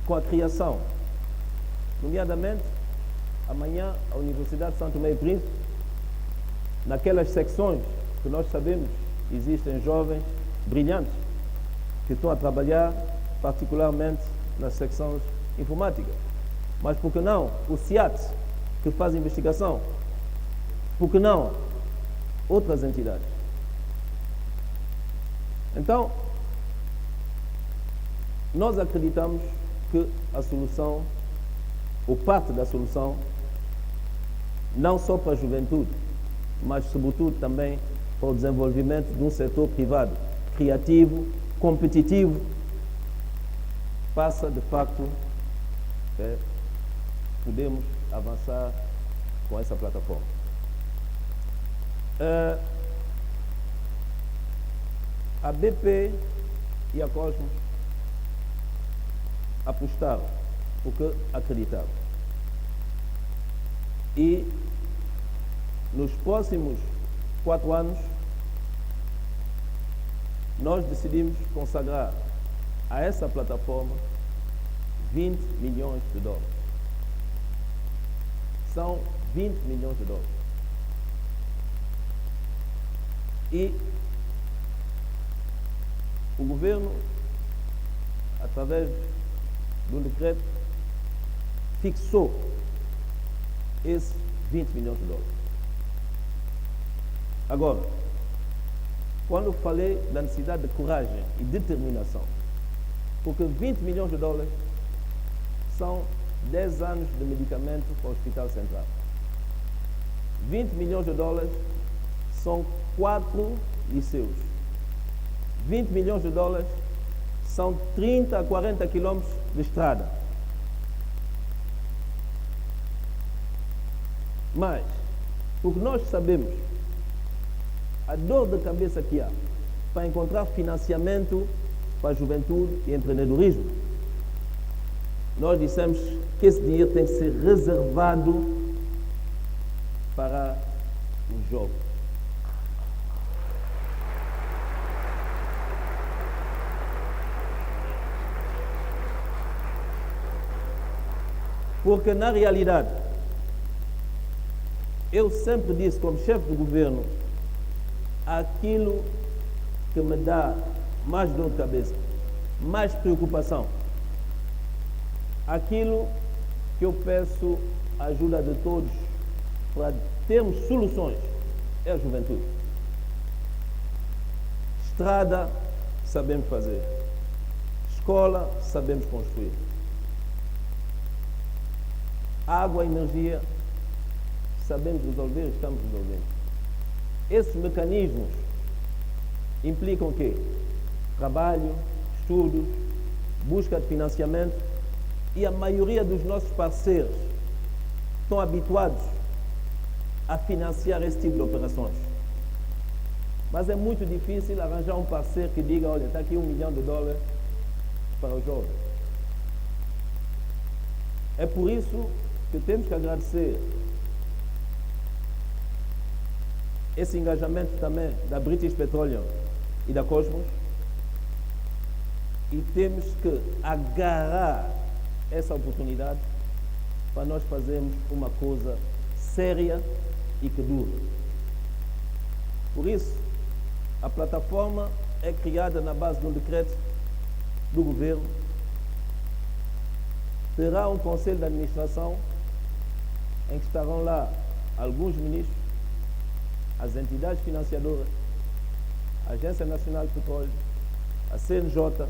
com a criação. Nomeadamente, amanhã, a Universidade de São Tomé e Príncipe, naquelas secções que nós sabemos existem jovens brilhantes que estão a trabalhar particularmente nas secções informáticas. Mas por que não o CIAT, que faz investigação? Por que não outras entidades? Então, nós acreditamos que a solução, ou parte da solução, não só para a juventude, mas sobretudo também para o desenvolvimento de um setor privado criativo, competitivo, passa de facto podemos avançar com essa plataforma. A BP e a Cosmos apostaram porque acreditavam. E nos próximos 4 anos nós decidimos consagrar a essa plataforma 20 milhões de dólares. São 20 milhões de dólares. E o governo, através de um decreto, fixou esses 20 milhões de dólares. Agora, quando eu falei da necessidade de coragem e determinação, porque 20 milhões de dólares são 10 anos de medicamento para o Hospital Central. 20 milhões de dólares são 4 liceus. 20 milhões de dólares são 30 a 40 quilômetros de estrada. Mas, porque nós sabemos a dor de cabeça que há para encontrar financiamento para a juventude e empreendedorismo, nós dissemos que esse dinheiro tem que ser reservado para os jovens. Porque, na realidade, eu sempre disse, como chefe do governo, aquilo que me dá mais dor de cabeça, mais preocupação, aquilo que eu peço a ajuda de todos para termos soluções, é a juventude. Estrada, sabemos fazer. Escola, sabemos construir. Água, energia, sabemos resolver, estamos resolvendo. Esses mecanismos implicam o quê? Trabalho, estudos, busca de financiamento, e a maioria dos nossos parceiros estão habituados a financiar esse tipo de operações. Mas é muito difícil arranjar um parceiro que diga, olha, está aqui $1 milhão para os jovens. É por isso que temos que agradecer esse engajamento também da British Petroleum e da Cosmos, e temos que agarrar essa oportunidade para nós fazermos uma coisa séria e que dure. Por isso, a plataforma é criada na base de um decreto do governo, terá um conselho de administração em que estarão lá alguns ministros, as entidades financiadoras, a Agência Nacional de Petróleo, a CNJ,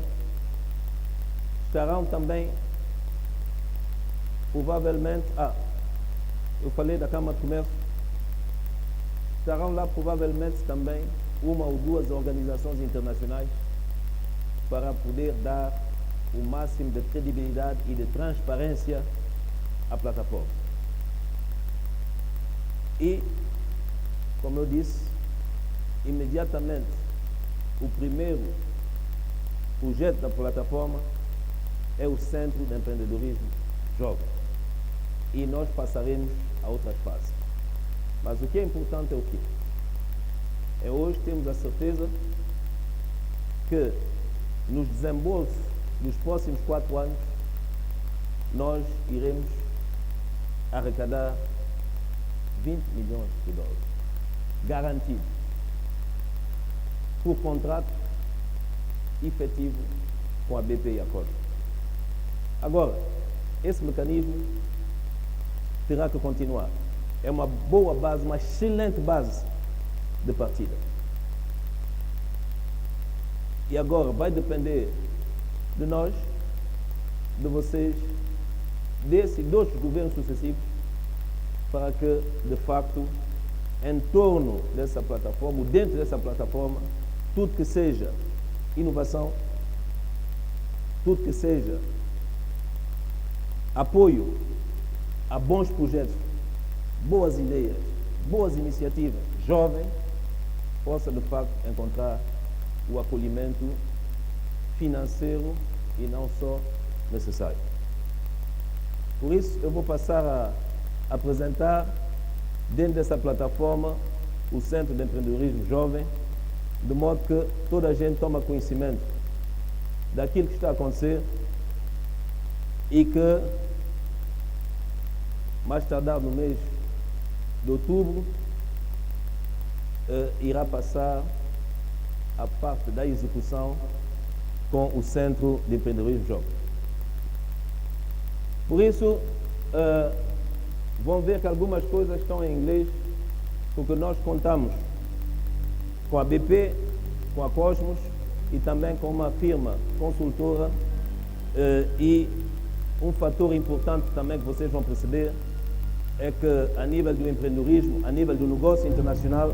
estarão também, provavelmente, eu falei da Câmara de Comércio, estarão lá provavelmente também 1 ou 2 organizações internacionais para poder dar o máximo de credibilidade e de transparência à plataforma. E, como eu disse, imediatamente o primeiro projeto da plataforma é o Centro de Empreendedorismo Jovem. E nós passaremos a outras fases. Mas o que é importante é o quê? É hoje temos a certeza que nos desembolsos dos próximos 4 anos nós iremos arrecadar 20 milhões de dólares, garantido, por contrato efetivo com a BP e a COSMOS. Agora, esse mecanismo terá que continuar. É uma boa base, uma excelente base de partida. E agora vai depender de nós, de vocês, desse e de outros governos sucessivos, para que, de facto, em torno dessa plataforma, ou dentro dessa plataforma, tudo que seja inovação, tudo que seja apoio a bons projetos, boas ideias, boas iniciativas, jovens, possa de facto encontrar o acolhimento financeiro e não só necessário. Por isso, eu vou passar a apresentar, dentro dessa plataforma, o Centro de Empreendedorismo Jovem, de modo que toda a gente toma conhecimento daquilo que está a acontecer e que, mais tardar no mês de outubro, irá passar a parte da execução com o Centro de Empreendedorismo Jovem. Por isso, vão ver que algumas coisas estão em inglês, porque nós contamos com a BP, com a COSMOS e também com uma firma consultora e um fator importante também que vocês vão perceber é que a nível do empreendedorismo, a nível do negócio internacional,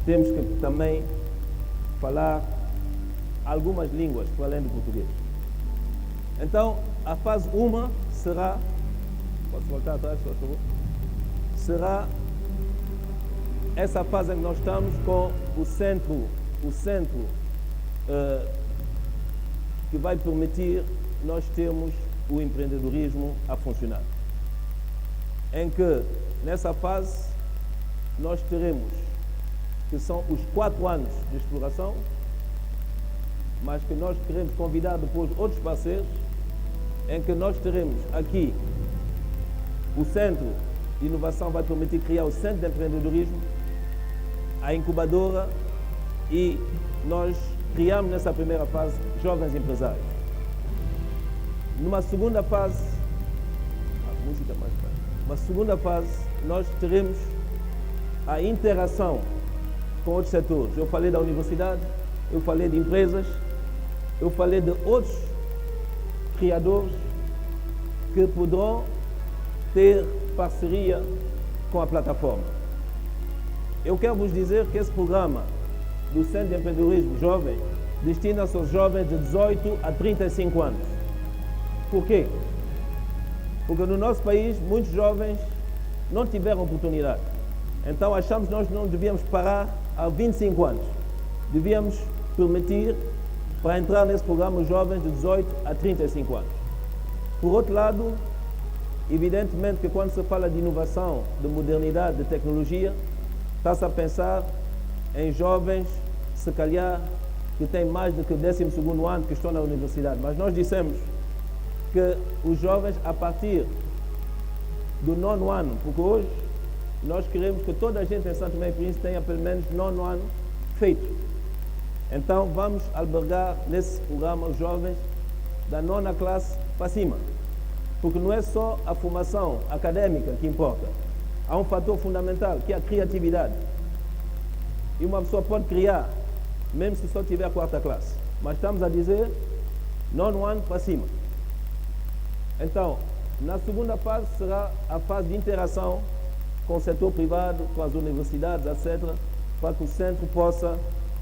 temos que também falar algumas línguas para além do português. Então, a fase 1 será, posso voltar atrás, por favor? Será essa fase em que nós estamos com o centro que vai permitir nós termos o empreendedorismo a funcionar. Em que, nessa fase, nós teremos, que são os 4 anos de exploração, mas que nós queremos convidar depois outros parceiros, em que nós teremos aqui o Centro de Inovação vai permitir criar o Centro de Empreendedorismo, a incubadora e nós criamos nessa primeira fase jovens empresários. Numa segunda fase, nós teremos a interação com outros setores. Eu falei da universidade, eu falei de empresas, eu falei de outros criadores que poderão ter parceria com a plataforma. Eu quero vos dizer que esse programa do Centro de Empreendedorismo Jovem destina-se aos jovens de 18 a 35 anos. Por quê? Porque no nosso país muitos jovens não tiveram oportunidade. Então achamos que nós não devíamos parar a 25 anos. Devíamos permitir para entrar nesse programa os jovens de 18 a 35 anos. Por outro lado, evidentemente que quando se fala de inovação, de modernidade, de tecnologia, está-se a pensar em jovens, se calhar, que têm mais do que o 12º ano que estão na universidade. Mas nós dissemos que os jovens, a partir do 9º ano, porque hoje nós queremos que toda a gente em Santo Tomé e Príncipe tenha pelo menos 9º ano feito. Então vamos albergar nesse programa os jovens da 9ª classe para cima. Porque não é só a formação académica que importa. Há um fator fundamental, que é a criatividade. E uma pessoa pode criar, mesmo se só tiver a 4ª classe. Mas estamos a dizer 9º ano para cima. Então, na segunda fase será a fase de interação com o setor privado, com as universidades, etc., para que o centro possa,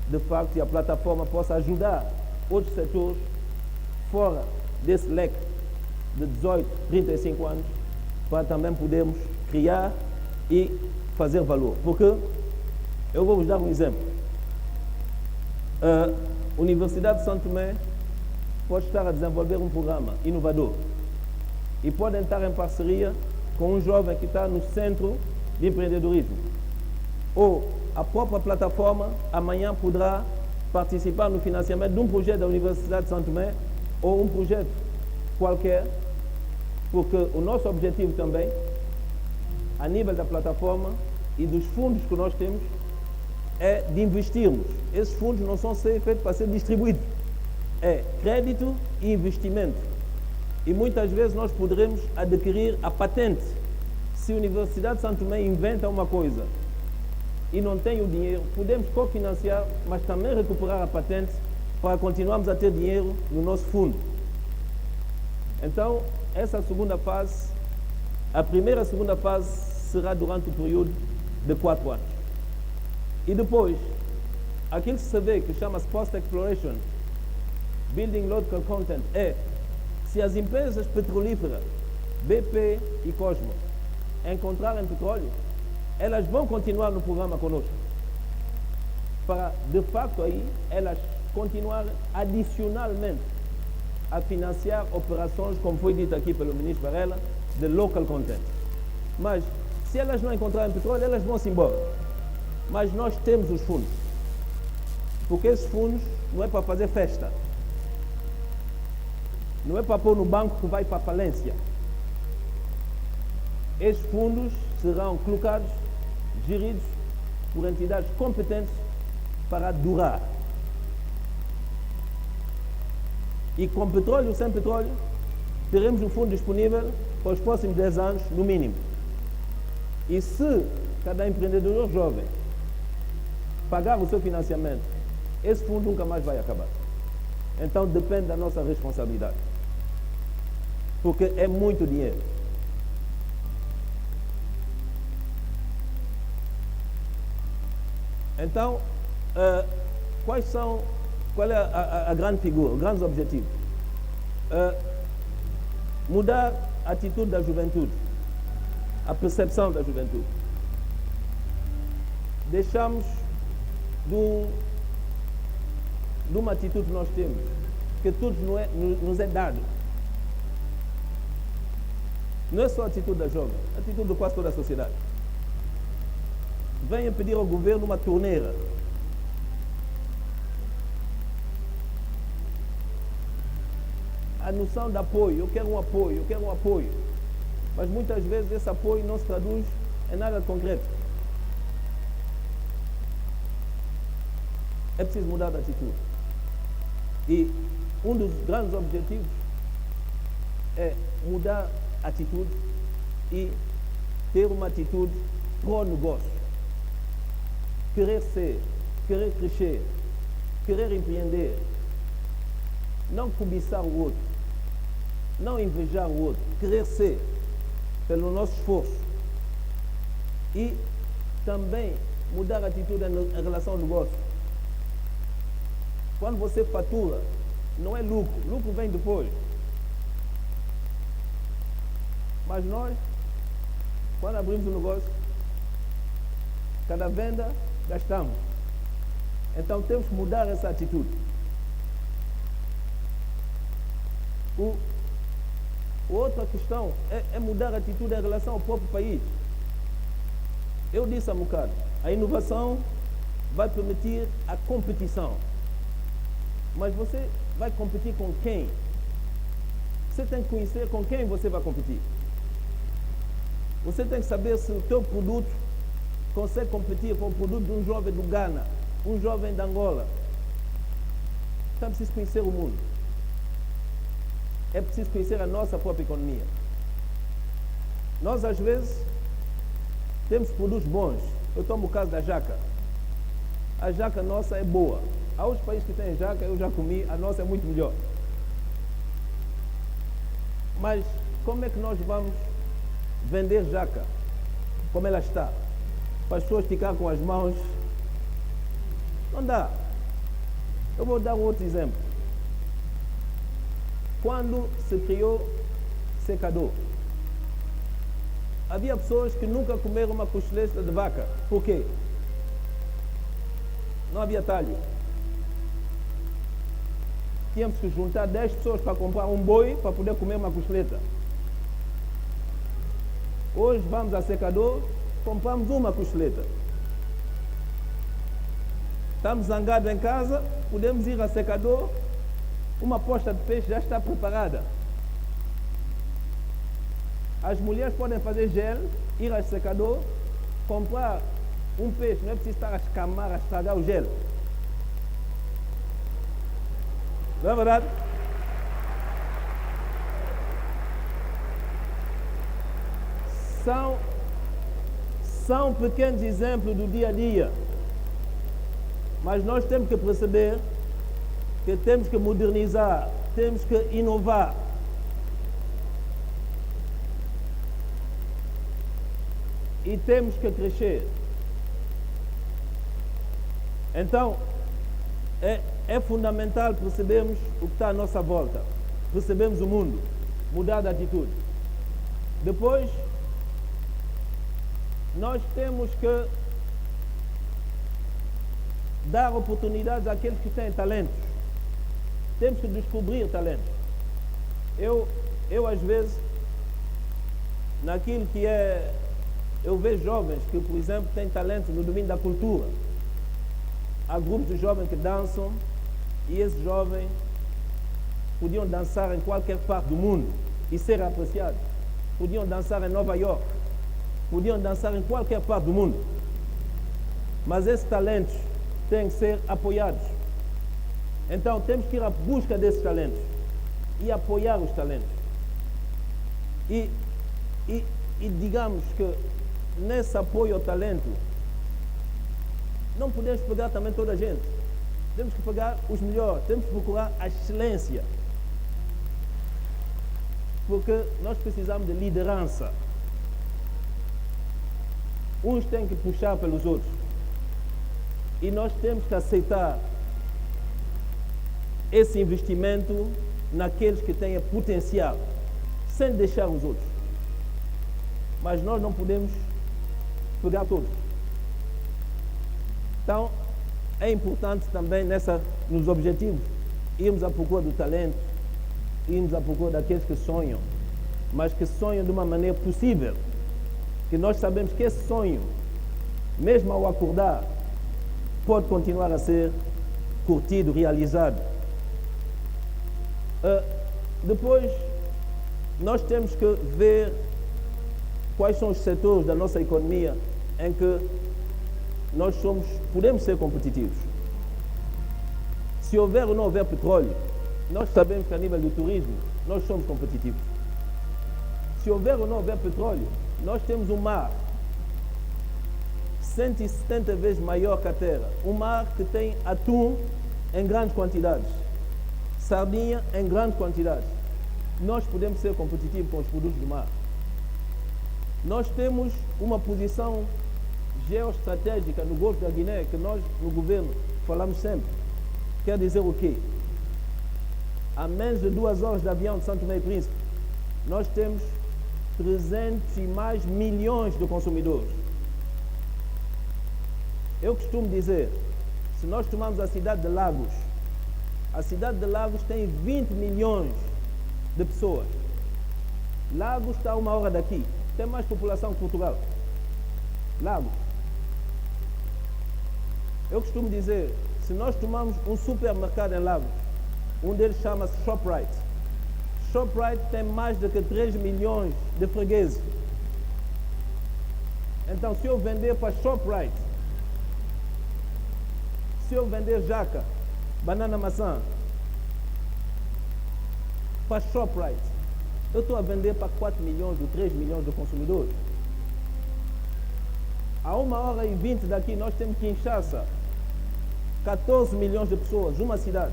de facto, e a plataforma possa ajudar outros setores fora desse leque de 18, 35 anos, para também podermos criar e fazer valor. Porque, eu vou vos dar um exemplo. A Universidade de Santo Tomé pode estar a desenvolver um programa inovador e pode entrar em parceria com um jovem que está no centro de empreendedorismo. Ou a própria plataforma amanhã poderá participar no financiamento de um projeto da Universidade de São Tomé ou um projeto qualquer, porque o nosso objetivo também, a nível da plataforma e dos fundos que nós temos, é de investirmos. Esses fundos não são feitos para ser distribuídos. É crédito e investimento. E muitas vezes nós poderemos adquirir a patente. Se a Universidade de São Tomé inventa uma coisa e não tem o dinheiro, podemos cofinanciar, mas também recuperar a patente para continuarmos a ter dinheiro no nosso fundo. Então, essa segunda fase, a primeira e a segunda fase será durante o período de 4 anos. E depois, aquilo que se vê, que chama-se Post-Exploration, Building Local Content, é se as empresas petrolíferas, BP e Cosmo, encontrarem petróleo, elas vão continuar no programa conosco. Para, de facto, aí, elas continuarem adicionalmente a financiar operações, como foi dito aqui pelo ministro Varela, de local content. Mas, se elas não encontrarem petróleo, elas vão-se embora. Mas nós temos os fundos. Porque esses fundos não é para fazer festa. Não é para pôr no banco que vai para a falência. Esses fundos serão colocados, geridos por entidades competentes para durar. E com petróleo ou sem petróleo, teremos um fundo disponível para os próximos 10 anos, no mínimo. E se cada empreendedor jovem pagar o seu financiamento, esse fundo nunca mais vai acabar. Então depende da nossa responsabilidade. Porque é muito dinheiro. Então, qual é a grande figura, os grandes objetivos? Mudar a atitude da juventude, a percepção da juventude. Deixamos de uma atitude que nós temos, que tudo nos é dado. Não é só a atitude da jovem, a atitude de quase toda a sociedade. Venha pedir ao governo uma torneira. A noção de apoio, eu quero um apoio. Mas muitas vezes esse apoio não se traduz em nada de concreto. É preciso mudar de atitude. E um dos grandes objetivos é mudar a atitude e ter uma atitude pró-negócio. Querer ser, querer crescer, querer empreender. Não cobiçar o outro. Não invejar o outro. Querer ser pelo nosso esforço. E também mudar a atitude em relação ao negócio. Quando você fatura, não é lucro. Lucro vem depois. Mas nós, quando abrimos um negócio, cada venda, gastamos. Então temos que mudar essa atitude. Outra questão é mudar a atitude em relação ao próprio país. Eu disse há um bocado, a inovação vai permitir a competição. Mas você vai competir com quem? Você tem que conhecer com quem você vai competir. Você tem que saber se o teu produto consegue competir com o produto de um jovem do Ghana, um jovem da Angola. Então é preciso conhecer o mundo. É preciso conhecer a nossa própria economia. Nós, às vezes, temos produtos bons. Eu tomo o caso da jaca. A jaca nossa é boa. Há outros países que têm jaca, eu já comi, a nossa é muito melhor. Mas como é que nós vamos vender jaca como ela está? Para as pessoas ficar com as mãos? Não dá. Eu vou dar um outro exemplo. Quando se criou secador, havia pessoas que nunca comeram uma costeleta de vaca. Por quê? Não havia talho. Tínhamos que juntar 10 pessoas para comprar um boi para poder comer uma costeleta. Hoje vamos ao secador, compramos uma costeleta. Estamos zangados em casa, podemos ir ao secador, uma posta de peixe já está preparada. As mulheres podem fazer gel, ir ao secador, comprar um peixe, não é preciso estar a escamar, a estragar o gel. Não é verdade? São pequenos exemplos do dia a dia. Mas nós temos que perceber que temos que modernizar, temos que inovar. E temos que crescer. Então, é fundamental percebermos o que está à nossa volta, percebermos o mundo, mudar de atitude. Depois, nós temos que dar oportunidades àqueles que têm talentos. Temos que descobrir talentos. Eu às vezes, naquilo que é... Eu vejo jovens que, por exemplo, têm talento no domínio da cultura. Há grupos de jovens que dançam e esses jovens podiam dançar em qualquer parte do mundo e ser apreciados. Podiam dançar em Nova York, podiam dançar em qualquer parte do mundo. Mas esses talentos têm que ser apoiados. Então temos que ir à busca desses talentos e apoiar os talentos. E digamos que nesse apoio ao talento, não podemos pegar também toda a gente. Temos que pegar os melhores, temos que procurar a excelência. Porque nós precisamos de liderança. Uns têm que puxar pelos outros. E nós temos que aceitar esse investimento naqueles que têm potencial, sem deixar os outros. Mas nós não podemos pegar todos. Então, é importante também nos objetivos, irmos à procura do talento, irmos à procura daqueles que sonham, mas que sonham de uma maneira possível. Que nós sabemos que esse sonho, mesmo ao acordar, pode continuar a ser curtido, realizado. Depois, nós temos que ver quais são os setores da nossa economia em que nós podemos ser competitivos. Se houver ou não houver petróleo, nós sabemos que a nível do turismo, nós somos competitivos. Se houver ou não houver petróleo, nós temos um mar 170 vezes maior que a terra. Um mar que tem atum em grandes quantidades, sardinha em grandes quantidades. Nós podemos ser competitivos com os produtos do mar. Nós temos uma posição geoestratégica no Golfo da Guiné, que nós, no governo, falamos sempre. Quer dizer o quê? A menos de 2 horas de avião de São Tomé e Príncipe, nós temos 300 e mais milhões de consumidores. Eu costumo dizer, se nós tomarmos a cidade de Lagos, a cidade de Lagos tem 20 milhões de pessoas. Lagos está a 1 hora daqui, tem mais população que Portugal. Lagos. Eu costumo dizer, se nós tomarmos um supermercado em Lagos, um deles chama-se Shoprite. Shoprite tem mais do que 3 milhões de fregueses. Então, se eu vender para Shoprite, se eu vender jaca, banana, maçã, para Shoprite, eu estou a vender para 4 milhões ou 3 milhões de consumidores. A 1 hora e 20 daqui, nós temos Kinshasa, 14 milhões de pessoas, uma cidade.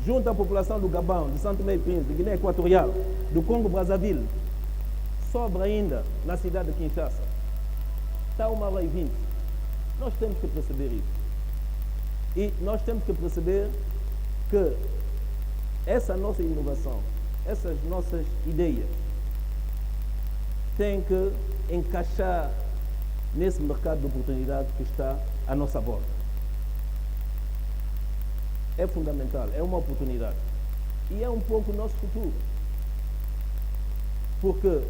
Junto à população do Gabão, de São Tomé e Príncipe, de Guiné Equatorial, do Congo-Brazzaville, sobra ainda na cidade de Kinshasa. Está 1 hora e 20. Nós temos que perceber isso. E nós temos que perceber que essa nossa inovação, essas nossas ideias, têm que encaixar nesse mercado de oportunidade que está à nossa volta. É fundamental, é uma oportunidade. E é um pouco o nosso futuro. Porque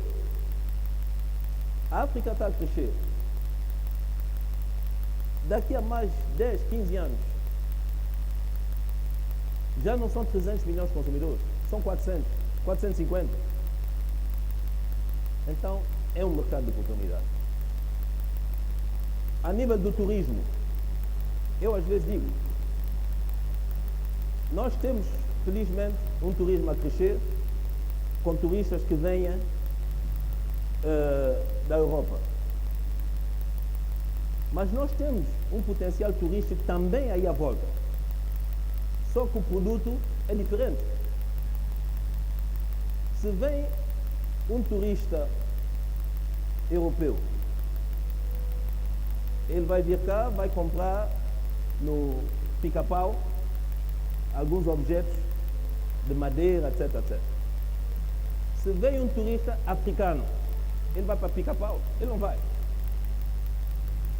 A África está a crescer. Daqui a mais 10, 15 anos, já não são 300 milhões de consumidores, são 400, 450. Então, é um mercado de oportunidade. A nível do turismo, eu às vezes digo, nós temos, felizmente, um turismo a crescer, com turistas que venham da Europa. Mas nós temos um potencial turístico também aí à volta. Só que o produto é diferente. Se vem um turista europeu, ele vai vir cá, vai comprar no Pica-Pau alguns objetos de madeira, etc, etc. Se vem um turista africano, ele vai para Pica-Pau? Ele não vai.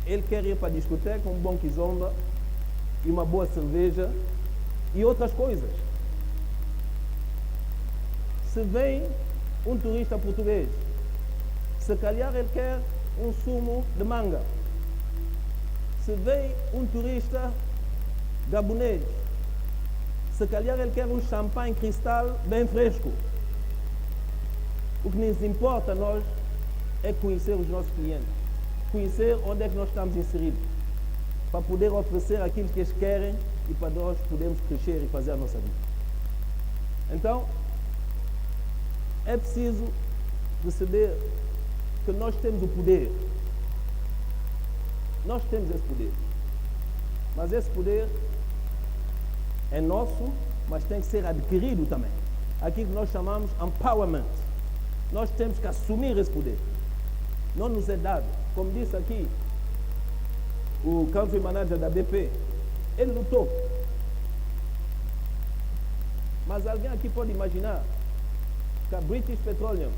Ele quer ir para a discoteca, um bom kizomba e uma boa cerveja e outras coisas. Se vem um turista português, se calhar ele quer um sumo de manga. Se vem um turista gabonês, se calhar ele quer um champanhe cristal bem fresco. O que nos importa a nós é conhecer os nossos clientes, conhecer onde é que nós estamos inseridos, para poder oferecer aquilo que eles querem e para nós podermos crescer e fazer a nossa vida. Então, é preciso perceber que nós temos o poder. Nós temos esse poder. Mas esse poder é nosso, mas tem que ser adquirido também. Aquilo que nós chamamos empowerment. Nós temos que assumir esse poder. Não nos é dado. Como disse aqui o country manager da BP, ele lutou. Mas alguém aqui pode imaginar que a British Petroleum,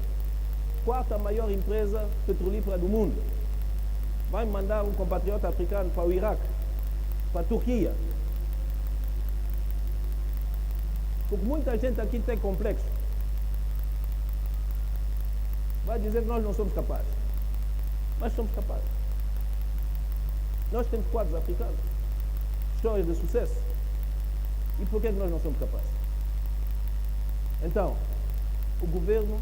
quarta maior empresa petrolífera do mundo, vai mandar um compatriota africano para o Iraque, para a Turquia. Porque muita gente aqui tem complexo. Vai dizer que nós não somos capazes. Mas somos capazes. Nós temos quadros africanos, histórias de sucesso. E por que nós não somos capazes? Então, o governo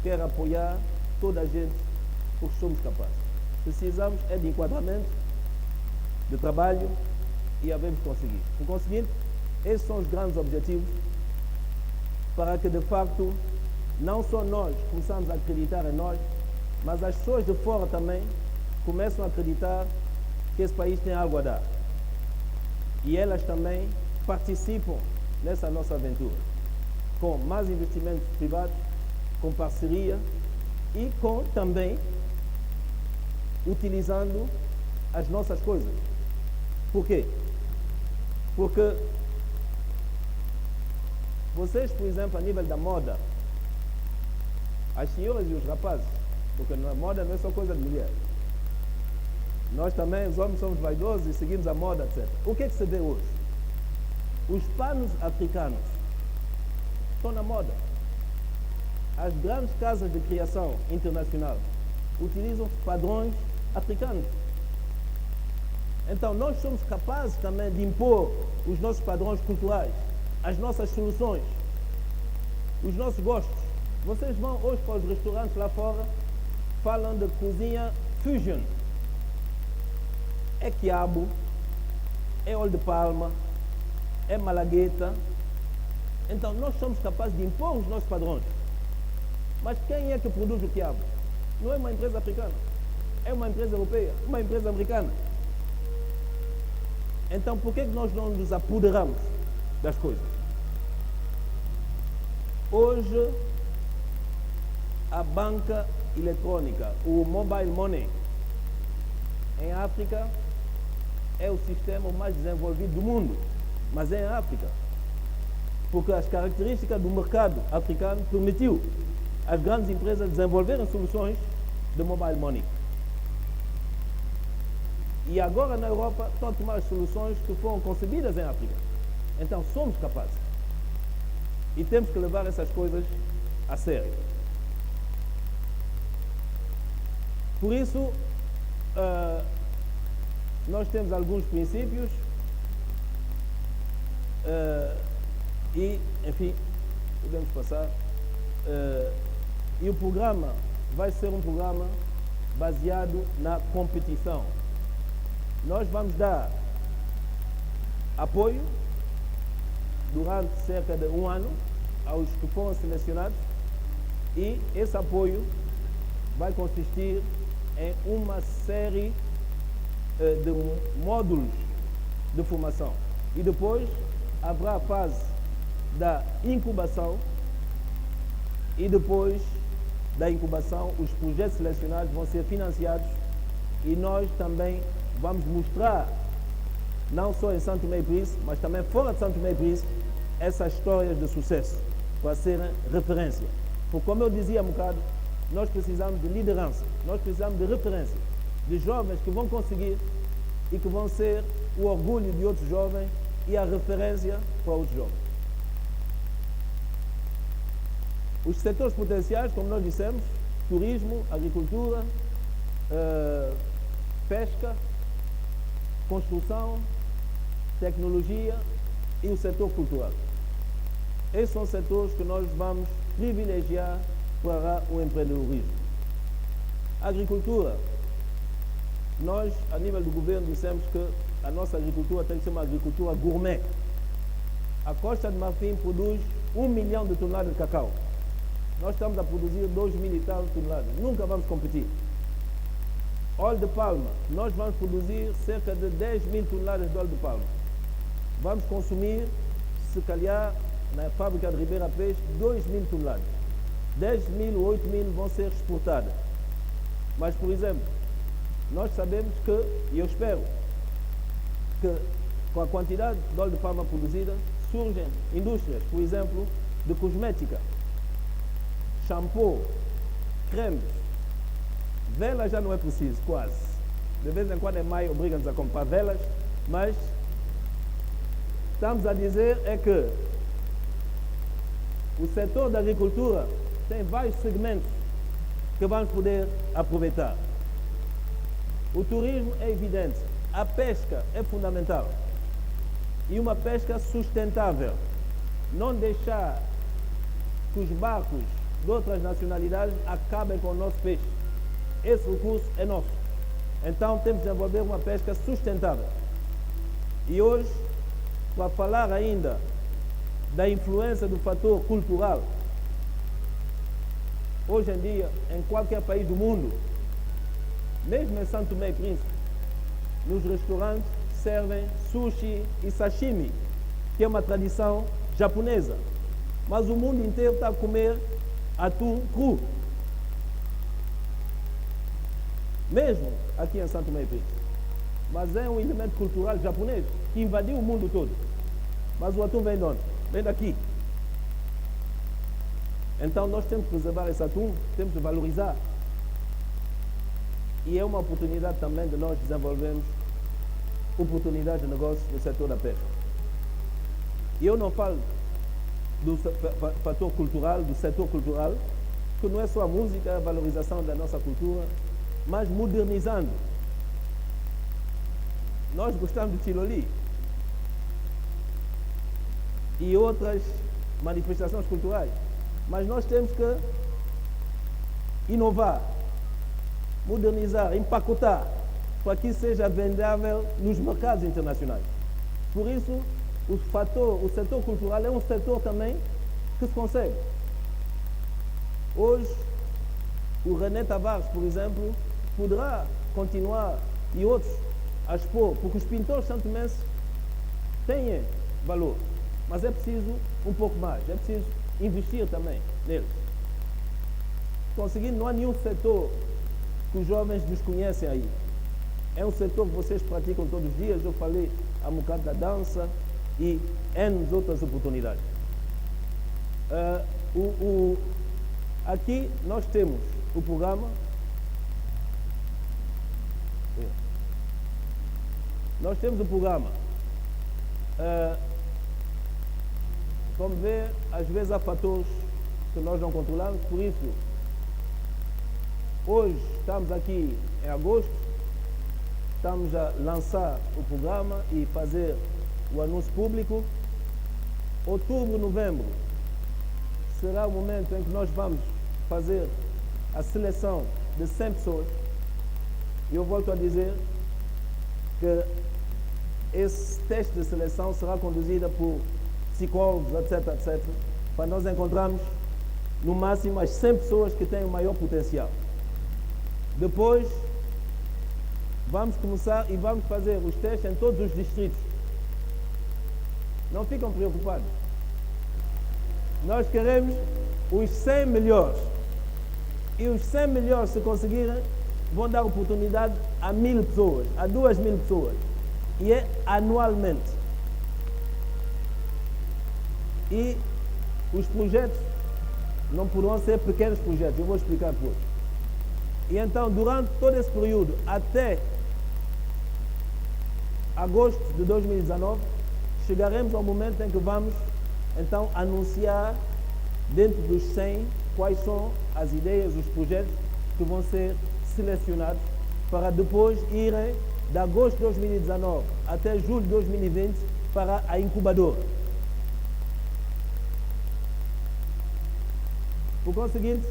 quer apoiar toda a gente porque somos capazes. Precisamos é de enquadramento, de trabalho e havemos conseguir. Por conseguinte, esses são os grandes objetivos para que, de facto, não só nós começamos a acreditar em nós, mas as pessoas de fora também começam a acreditar que esse país tem algo a dar. E elas também participam nessa nossa aventura, com mais investimentos privados, com parceria e com também utilizando as nossas coisas. Por quê? Porque vocês, por exemplo, a nível da moda, as senhoras e os rapazes, porque a moda não é só coisa de mulher. Nós também, os homens, somos vaidosos e seguimos a moda, etc. O que é que se vê hoje? Os panos africanos estão na moda. As grandes casas de criação internacional utilizam padrões africanos. Então, nós somos capazes também de impor os nossos padrões culturais, as nossas soluções, os nossos gostos. Vocês vão hoje para os restaurantes lá fora, falam de cozinha fusion. É quiabo, é óleo de palma, é malagueta. Então, nós somos capazes de impor os nossos padrões. Mas quem é que produz o quiabo? Não é uma empresa africana, é uma empresa europeia, uma empresa americana. Então, por que nós não nos apoderamos das coisas? Hoje, a banca eletrônica, o mobile money, em África, é o sistema mais desenvolvido do mundo, mas é em África. Porque as características do mercado africano permitiu as grandes empresas desenvolverem soluções de mobile money. E agora na Europa estão a tomar as soluções que foram concebidas em África. Então somos capazes. E temos que levar essas coisas a sério. Por isso, nós temos alguns princípios e, enfim, podemos passar. E o programa vai ser um programa baseado na competição. Nós vamos dar apoio durante cerca de um ano aos que foram selecionados, e esse apoio vai consistir em uma série de módulos de formação. E depois haverá a fase da incubação, e depois da incubação os projetos selecionados vão ser financiados, e nós também vamos mostrar, não só em São Tomé e Príncipe, mas também fora de São Tomé e Príncipe, essas histórias de sucesso, para serem referência. Porque, como eu dizia há um bocado, nós precisamos de liderança, nós precisamos de referência, de jovens que vão conseguir e que vão ser o orgulho de outros jovens e a referência para outros jovens. Os setores potenciais, como nós dissemos, turismo, agricultura, pesca, construção, tecnologia e o setor cultural. Esses são setores que nós vamos privilegiar para o empreendedorismo. A agricultura, nós, a nível do governo, dissemos que a nossa agricultura tem que ser uma agricultura gourmet. A Costa de Marfim produz 1 milhão de toneladas de cacau. Nós estamos a produzir 2 mil e tal toneladas. Nunca vamos competir. Óleo de palma, nós vamos produzir cerca de 10 mil toneladas de óleo de palma. Vamos consumir, se calhar, na fábrica de Ribeira Peixe, 2 mil toneladas. 10 mil, 8 mil vão ser exportadas. Mas, por exemplo, nós sabemos que, e eu espero, que com a quantidade de óleo de palma produzida, surgem indústrias, por exemplo, de cosmética, shampoo, cremes. Velas já não é preciso, quase. De vez em quando em maio obrigam-nos a comprar velas, mas estamos a dizer é que o setor da agricultura tem vários segmentos que vamos poder aproveitar. O turismo é evidente, a pesca é fundamental. E uma pesca sustentável. Não deixar que os barcos de outras nacionalidades acabem com o nosso peixe. Esse recurso é nosso. Então temos de desenvolver uma pesca sustentável. E hoje, para falar ainda da influência do fator cultural, hoje em dia, em qualquer país do mundo, mesmo em São Tomé e Príncipe, nos restaurantes servem sushi e sashimi, que é uma tradição japonesa. Mas o mundo inteiro está a comer atum cru. Mesmo aqui em São Tomé e Príncipe. Mas é um elemento cultural japonês que invadiu o mundo todo. Mas o atum vem de onde? Vem daqui. Então nós temos que preservar esse atum, temos que valorizar. E é uma oportunidade também de nós desenvolvermos oportunidades de negócio no setor da pesca. E eu não falo do fator cultural, do setor cultural, que não é só a música, a valorização da nossa cultura, mas modernizando. Nós gostamos de Tiloli e outras manifestações culturais, mas nós temos que inovar, modernizar, empacotar, para que seja vendável nos mercados internacionais. Por isso, o setor cultural é um setor também que se consegue. Hoje, o René Tavares, por exemplo, poderá continuar, e outros, a expor, porque os pintores santomenses têm valor, mas é preciso um pouco mais, é preciso investir também neles. Conseguindo, não há nenhum setor que os jovens desconhecem aí. É um setor que vocês praticam todos os dias, eu falei há um bocado da dança e N outras oportunidades. Aqui nós temos o programa. Nós temos o programa. Como vê, às vezes há fatores que nós não controlamos, por isso Hoje estamos aqui em agosto, estamos a lançar o programa e fazer o anúncio público. Outubro, novembro será o momento em que nós vamos fazer a seleção de 100 pessoas. E eu volto a dizer que esse teste de seleção será conduzido por psicólogos, etc, etc, para nós encontrarmos no máximo as 100 pessoas que têm o maior potencial. Depois, vamos começar e vamos fazer os testes em todos os distritos. Não ficam preocupados. Nós queremos os 100 melhores. E os 100 melhores, se conseguirem, vão dar oportunidade a 1000 pessoas, a 2000 pessoas. E é anualmente. E os projetos não poderão ser pequenos projetos. Eu vou explicar depois. E então, durante todo esse período, até agosto de 2019, chegaremos ao momento em que vamos, então, anunciar dentro dos 100 quais são as ideias, os projetos que vão ser selecionados para depois irem de agosto de 2019 até julho de 2020 para a incubadora. Por conseguinte,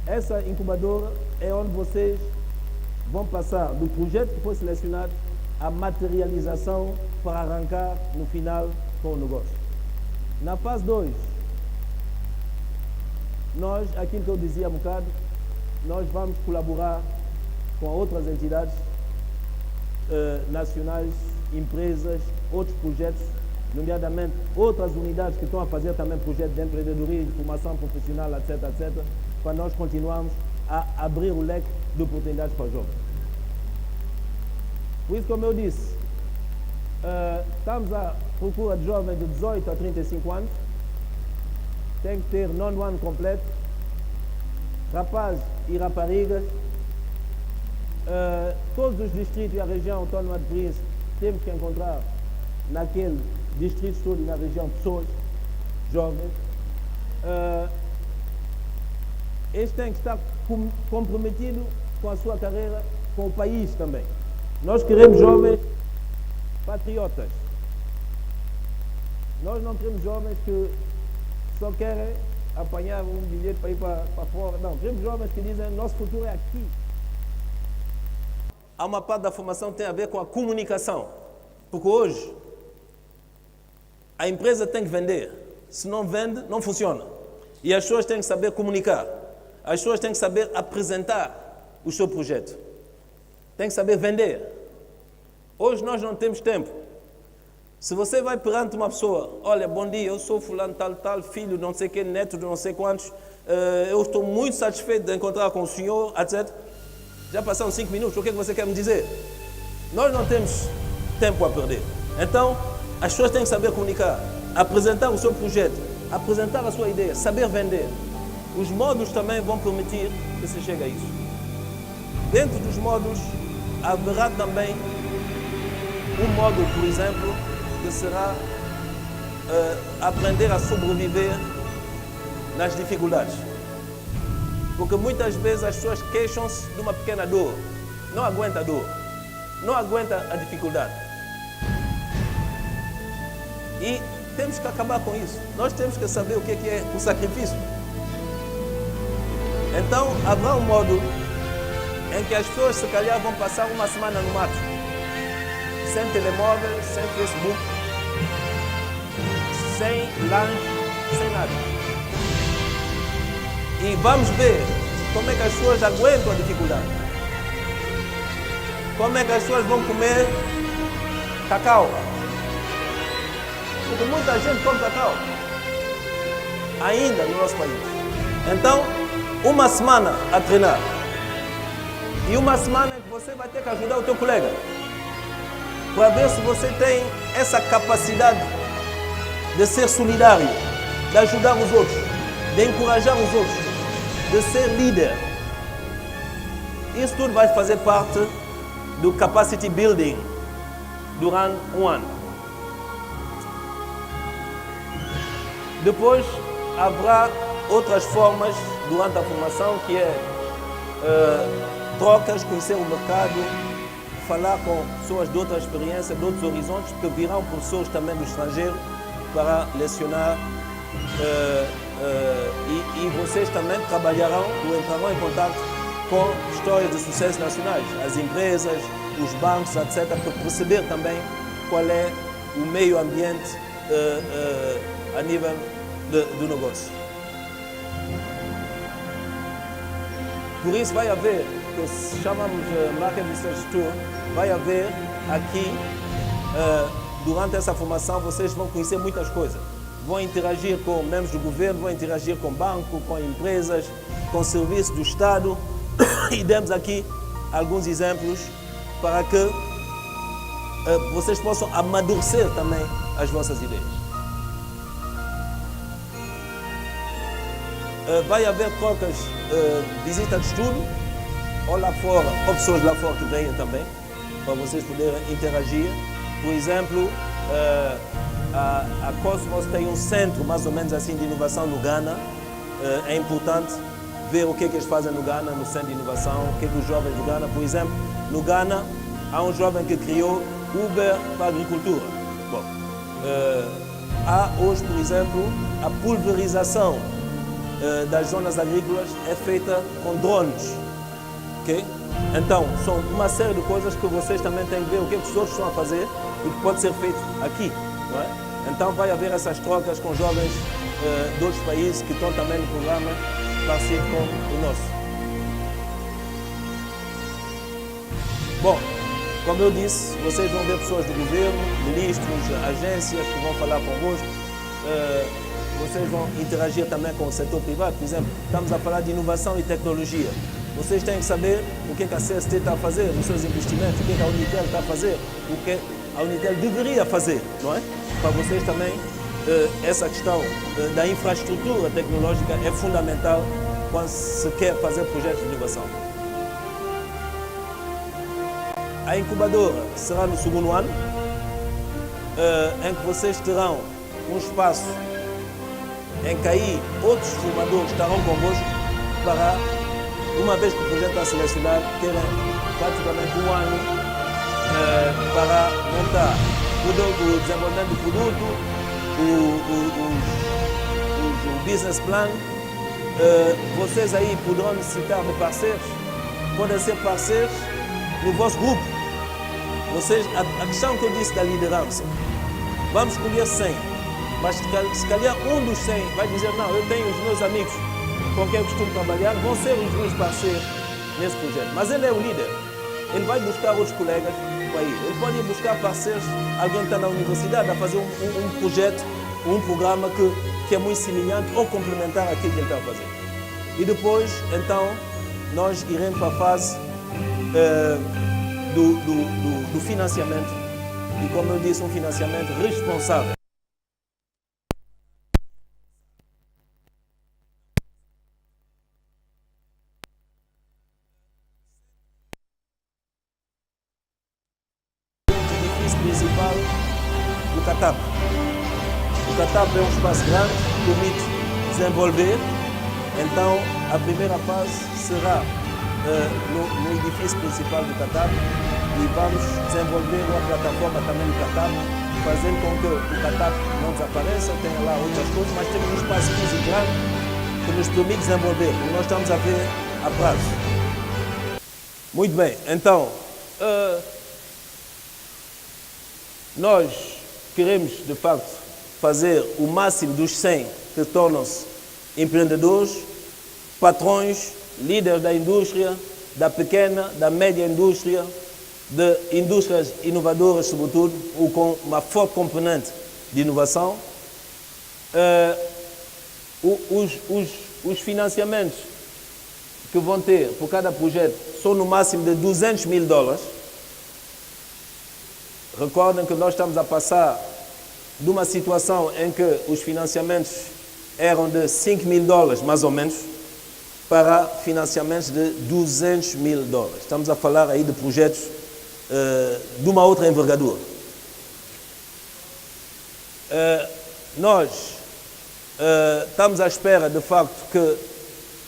essa incubadora é onde vocês vão passar do projeto que foi selecionado à materialização para arrancar no final com o negócio. Na fase 2, nós, aquilo que eu dizia há um bocado, nós vamos colaborar com outras entidades nacionais, empresas, outros projetos, nomeadamente outras unidades que estão a fazer também projetos de empreendedorismo, de formação profissional, etc, etc, para nós continuarmos a abrir o leque de oportunidades para os jovens. Por isso, como eu disse, estamos à procura de jovens de 18 a 35 anos, tem que ter nono ano completo, rapazes e raparigas, todos os distritos e a região autónoma de Príncipe, temos que encontrar naquele distrito todo e na região pessoas jovens. Eles têm que estar comprometidos com a sua carreira, com o país também. Nós queremos jovens patriotas. Nós não queremos jovens que só querem apanhar um bilhete para ir para fora. Não, queremos jovens que dizem nosso futuro é aqui. Há uma parte da formação que tem a ver com a comunicação. Porque hoje a empresa tem que vender. Se não vende, não funciona. E as pessoas têm que saber comunicar. As pessoas têm que saber apresentar o seu projeto. Têm que saber vender. Hoje nós não temos tempo. Se você vai perante uma pessoa, olha, bom dia, eu sou fulano tal, filho de não sei quem, neto de não sei quantos, eu estou muito satisfeito de encontrar com o senhor, etc. Já passaram 5 minutos, o que é que você quer me dizer? Nós não temos tempo a perder. Então, as pessoas têm que saber comunicar, apresentar o seu projeto, apresentar a sua ideia, saber vender. Os módulos também vão permitir que se chegue a isso. Dentro dos módulos, haverá também um módulo, por exemplo, que será aprender a sobreviver nas dificuldades. Porque muitas vezes as pessoas queixam-se de uma pequena dor. Não aguenta a dor. Não aguenta a dificuldade. E temos que acabar com isso. Nós temos que saber o que é o sacrifício. Então, haverá um módulo em que as pessoas, se calhar, vão passar uma semana no mato. Sem telemóvel, sem Facebook, sem lanche, sem nada. E vamos ver como é que as pessoas aguentam a dificuldade. Como é que as pessoas vão comer cacau. Porque muita gente come cacau. Ainda no nosso país. Então, uma semana a treinar. E uma semana que você vai ter que ajudar o teu colega. Para ver se você tem essa capacidade de ser solidário, de ajudar os outros, de encorajar os outros, de ser líder. Isso tudo vai fazer parte do capacity building durante um ano. Depois haverá outras formas durante a formação, que é trocas, conhecer o mercado, falar com pessoas de outra experiência, de outros horizontes, que virão professores também do estrangeiro para lecionar. E vocês também trabalharão ou entrarão em contato com histórias de sucesso nacionais, as empresas, os bancos, etc., para perceber também qual é o meio ambiente a nível do negócio. Por isso vai haver, que chamamos Market Research Tour, vai haver aqui, durante essa formação, vocês vão conhecer muitas coisas. Vão interagir com membros do governo, vão interagir com banco, com empresas, com serviços do Estado. E demos aqui alguns exemplos para que vocês possam amadurecer também as vossas ideias. Vai haver trocas, visita de estudo, ou lá fora, ou pessoas lá fora que venham também, para vocês poderem interagir. Por exemplo, a Cosmos tem um centro, mais ou menos assim, de inovação no Ghana. É importante ver o que eles fazem no Ghana, no centro de inovação, o que os jovens do Ghana, por exemplo, no Ghana há um jovem que criou Uber para a agricultura. Bom, há hoje, por exemplo, a pulverização das zonas agrícolas é feita com drones. Okay? Então, são uma série de coisas que vocês também têm que ver o que os outros estão a fazer e que pode ser feito aqui. Não é? Então, vai haver essas trocas com jovens de outros países que estão também no programa parecido com o nosso. Bom, como eu disse, vocês vão ver pessoas do governo, ministros, agências que vão falar convosco. Vocês vão interagir também com o setor privado. Por exemplo, estamos a falar de inovação e tecnologia. Vocês têm que saber o que a CST está a fazer nos seus investimentos, o que a Unitel está a fazer, o que a Unitel deveria fazer, não é? Para vocês também, essa questão da infraestrutura tecnológica é fundamental quando se quer fazer projetos de inovação. A incubadora será no segundo ano, em que vocês terão um espaço em que aí outros formadores estarão convosco para, uma vez que o projeto está selecionado, terem praticamente um ano para montar o desenvolvimento do produto, o business plan. Vocês aí poderão necessitar de parceiros, podem ser parceiros no vosso grupo. Vocês, a questão que eu disse da liderança, vamos escolher 100. Mas se calhar um dos 100 vai dizer, não, eu tenho os meus amigos com quem eu costumo trabalhar, vão ser os meus parceiros nesse projeto. Mas ele é o líder. Ele vai buscar outros colegas para ir. Ele pode ir buscar parceiros, alguém que está na universidade a fazer um projeto, um programa que é muito semelhante ou complementar àquilo que ele está a fazer. E depois, então, nós iremos para a fase do financiamento. E como eu disse, um financiamento responsável. Principal do CATAP. O CATAP é um espaço grande que permite desenvolver. Então, a primeira fase será no edifício principal do CATAP e vamos desenvolver uma plataforma também do CATAP, fazendo com que o CATAP não desapareça, tenha lá outras coisas, mas temos um espaço físico grande que nos permite desenvolver. E nós estamos a ver a prazo. Muito bem, então, nós queremos, de facto, fazer o máximo dos 100 que tornam-se empreendedores, patrões, líderes da indústria, da pequena, da média indústria, de indústrias inovadoras, sobretudo, ou com uma forte componente de inovação. Os financiamentos que vão ter por cada projeto são no máximo de $200 mil. Recordem que nós estamos a passar de uma situação em que os financiamentos eram de $5 mil, mais ou menos, para financiamentos de $200 mil. Estamos a falar aí de projetos de uma outra envergadura. Nós estamos à espera, de facto, que,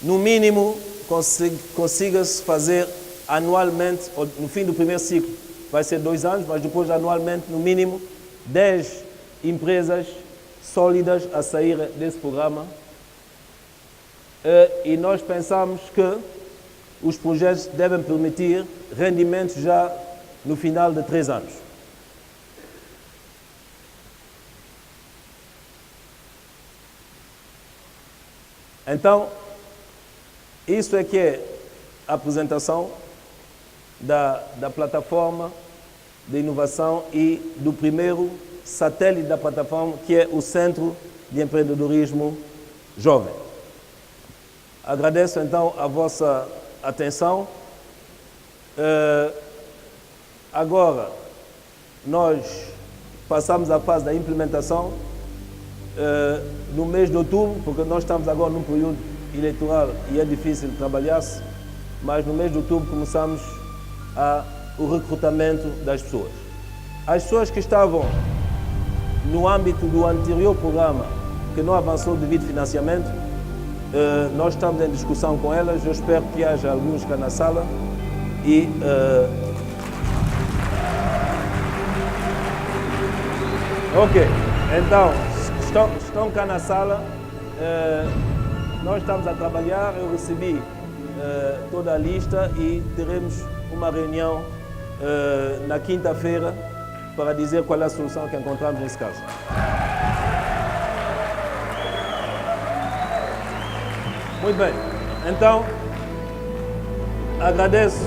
no mínimo, consiga-se fazer anualmente, ou no fim do primeiro ciclo vai ser 2 anos, mas depois anualmente, no mínimo, 10 empresas sólidas a sair desse programa. E nós pensamos que os projetos devem permitir rendimentos já no final de 3 anos. Então, isso é que é a apresentação da plataforma de inovação e do primeiro satélite da plataforma, que é o Centro de Empreendedorismo Jovem. Agradeço então a vossa atenção. Agora, nós passamos à fase da implementação no mês de outubro, porque nós estamos agora num período eleitoral e é difícil trabalhar-se, mas no mês de outubro começamos o recrutamento das pessoas. As pessoas que estavam no âmbito do anterior programa, que não avançou devido financiamento, nós estamos em discussão com elas. Eu espero que haja alguns cá na sala e ok, então estão cá na sala. Nós estamos a trabalhar. Eu recebi toda a lista e teremos uma reunião na quinta-feira para dizer qual é a solução que encontramos nesse caso. Muito bem, então agradeço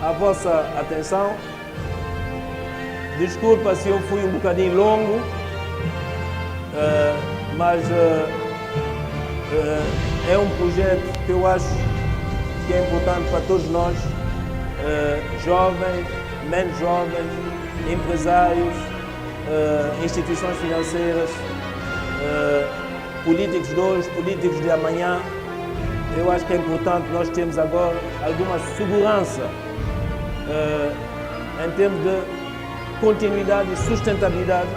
a vossa atenção. Desculpa se eu fui um bocadinho longo, mas é um projeto que eu acho que é importante para todos nós, jovens, menos jovens, empresários, instituições financeiras, políticos de hoje, políticos de amanhã. Eu acho que é importante nós termos agora alguma segurança em termos de continuidade e sustentabilidade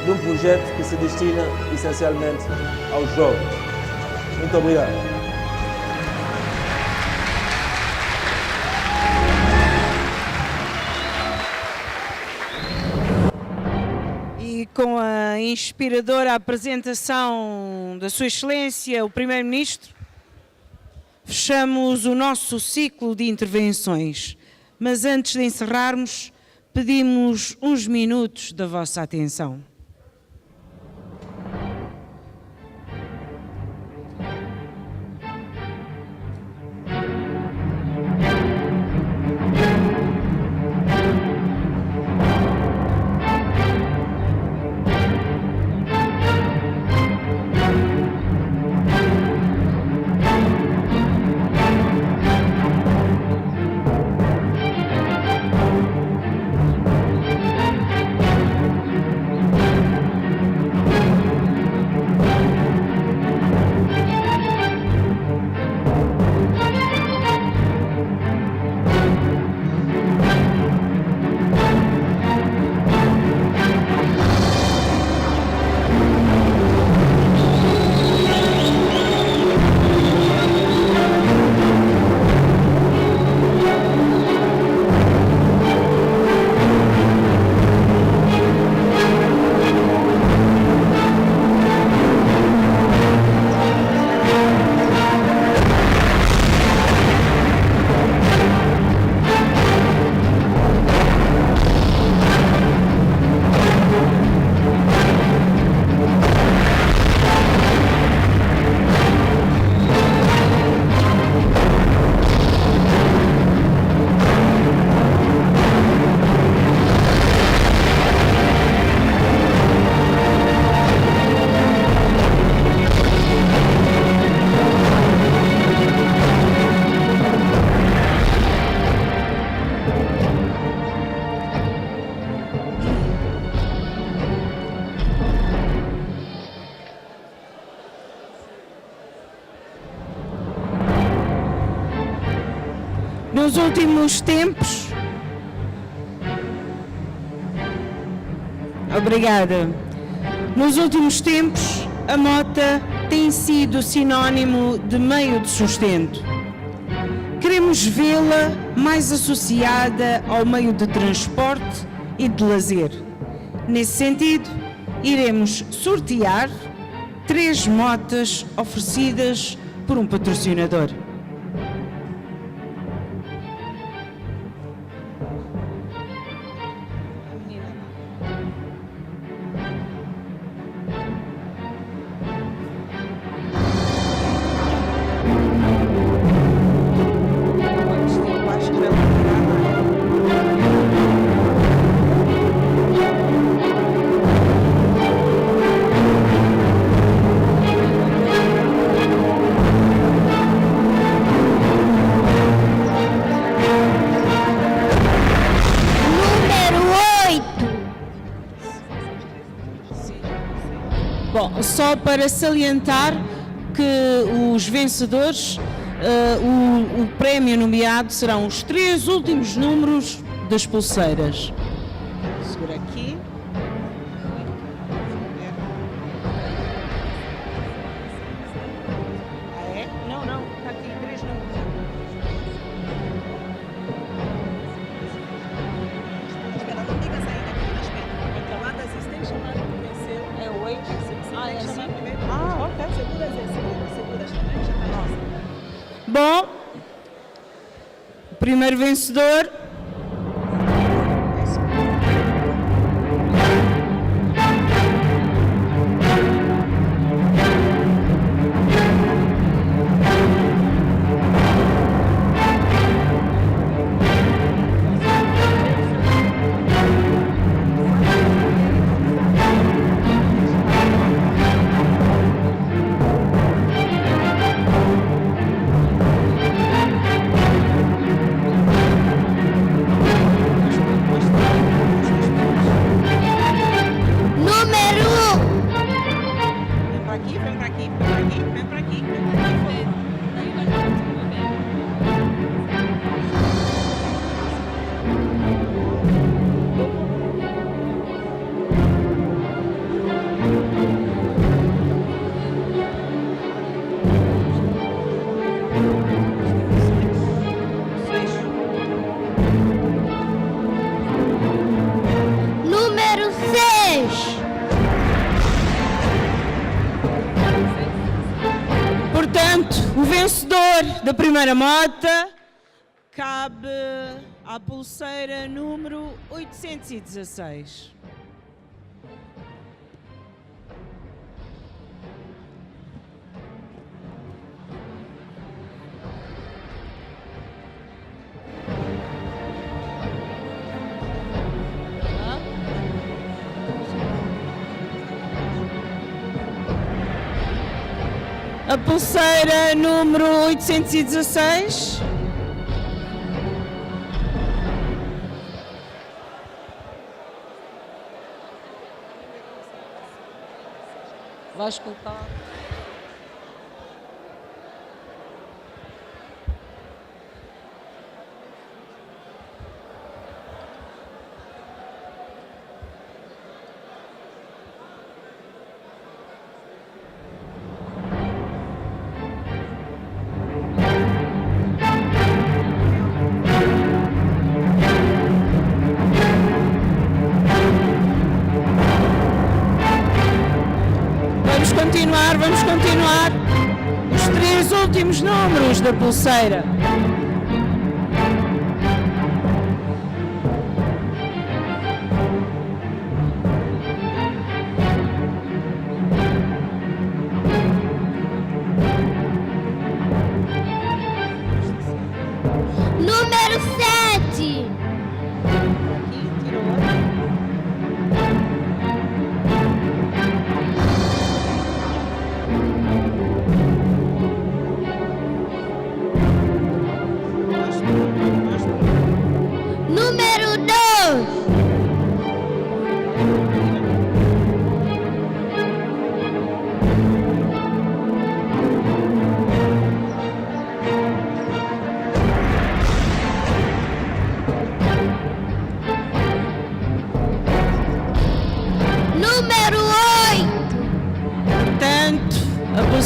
de um projeto que se destina essencialmente aos jovens. Muito obrigado. E com a inspiradora apresentação da Sua Excelência, o Primeiro-Ministro, fechamos o nosso ciclo de intervenções. Mas antes de encerrarmos, pedimos uns minutos da vossa atenção. Nos últimos tempos, obrigada. Nos últimos tempos, a Mota tem sido sinónimo de meio de sustento. Queremos vê-la mais associada ao meio de transporte e de lazer. Nesse sentido, iremos sortear 3 motas oferecidas por um patrocinador. Bom, só para salientar que os vencedores, o prémio nomeado serão os 3 últimos números das pulseiras. Segura aqui. Ah, é? Não, está aqui 3 números. Espera, não diga sair daqui, espera. Então, lá da assistente chamar o que venceu. É o 8? Ah, é assim primeiro. Ah, ok. Seguras esse, seguras também, já está nossa. Bom, o primeiro vencedor. Número 6. Portanto, o vencedor da primeira mota cabe à pulseira número 816. A pulseira número 816. Vais escutar. Vamos continuar. Os 3 últimos números da pulseira. Número 7.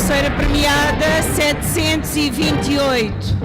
terceira premiada, 728.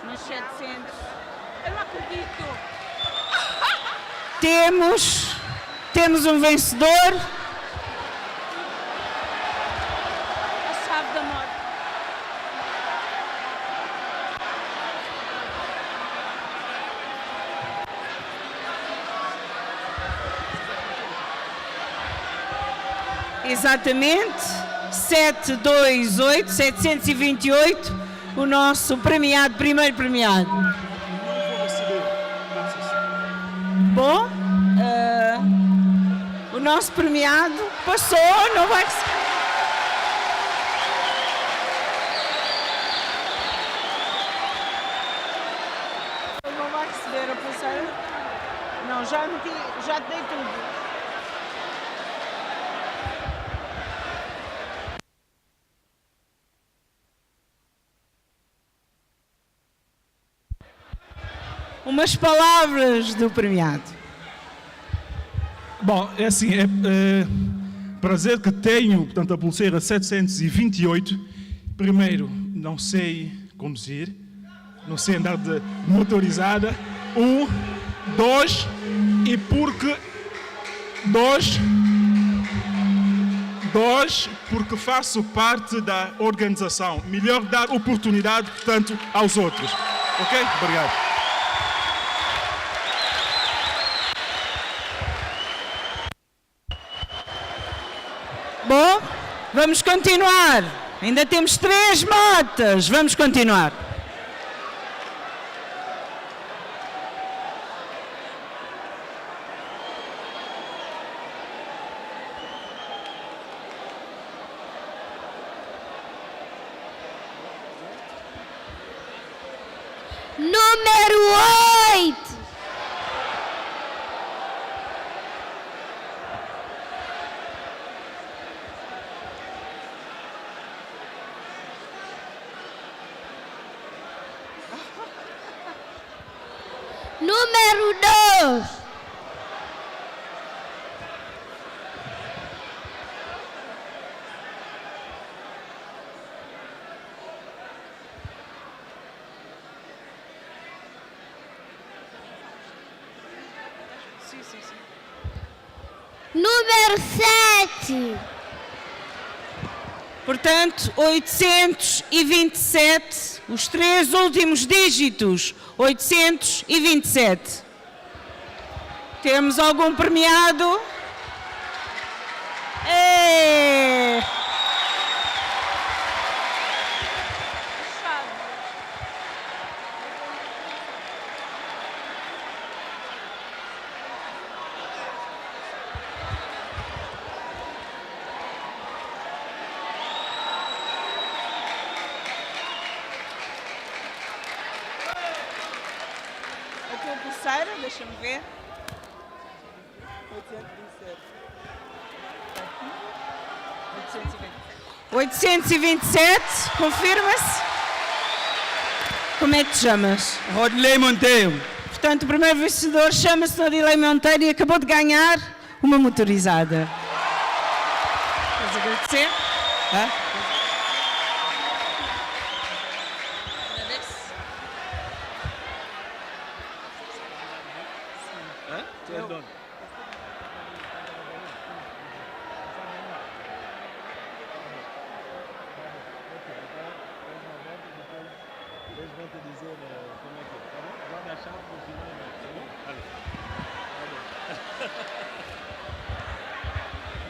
Nos 700. Eu não acredito. Temos um vencedor. A chave da morte. Exatamente. 728, o nosso premiado, primeiro premiado. Bom, o nosso premiado passou, não vai receber. Não vai receber a pulseira? Não, já te dei tudo. Umas palavras do premiado. Bom, é assim, prazer que tenho, portanto, a pulseira 728. Primeiro, não sei conduzir, não sei andar de motorizada. 2, e porque... 2, porque faço parte da organização. Melhor dar oportunidade, portanto, aos outros. Ok? Obrigado. Bom, vamos continuar. Ainda temos 3 motas. Vamos continuar. Número 8. Número 2. Número 7. Portanto, 827, os 3 últimos dígitos, 827. Temos algum premiado? É. A tua pulseira, deixa-me ver. 827, confirma-se. Como é que te chamas? Rodley Monteiro. Portanto, o primeiro vencedor chama-se Rodilei Monteiro e acabou de ganhar uma motorizada. Queres agradecer?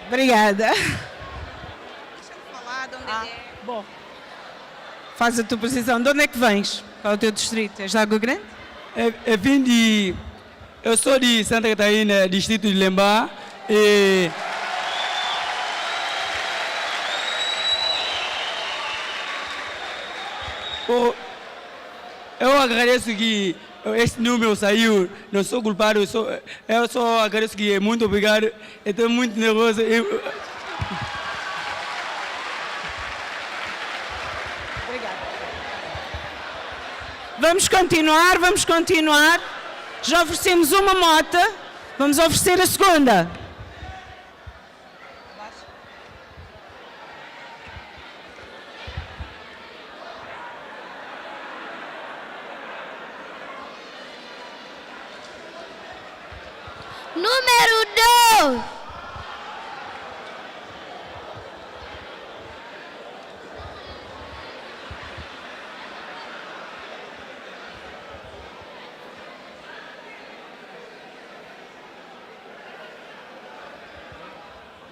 Obrigada. Deixa-me falar de onde ele é. Bom, faz a tua posição. De onde é que vens? Qual é o teu distrito? És de Água Grande? Eu sou de Santa Catarina, distrito de Lembá. Eu agradeço que este número saiu, não sou culpado, eu só agradeço que muito obrigado, eu estou muito nervoso. Vamos continuar. Já oferecemos uma mota, vamos oferecer a segunda. Número 2.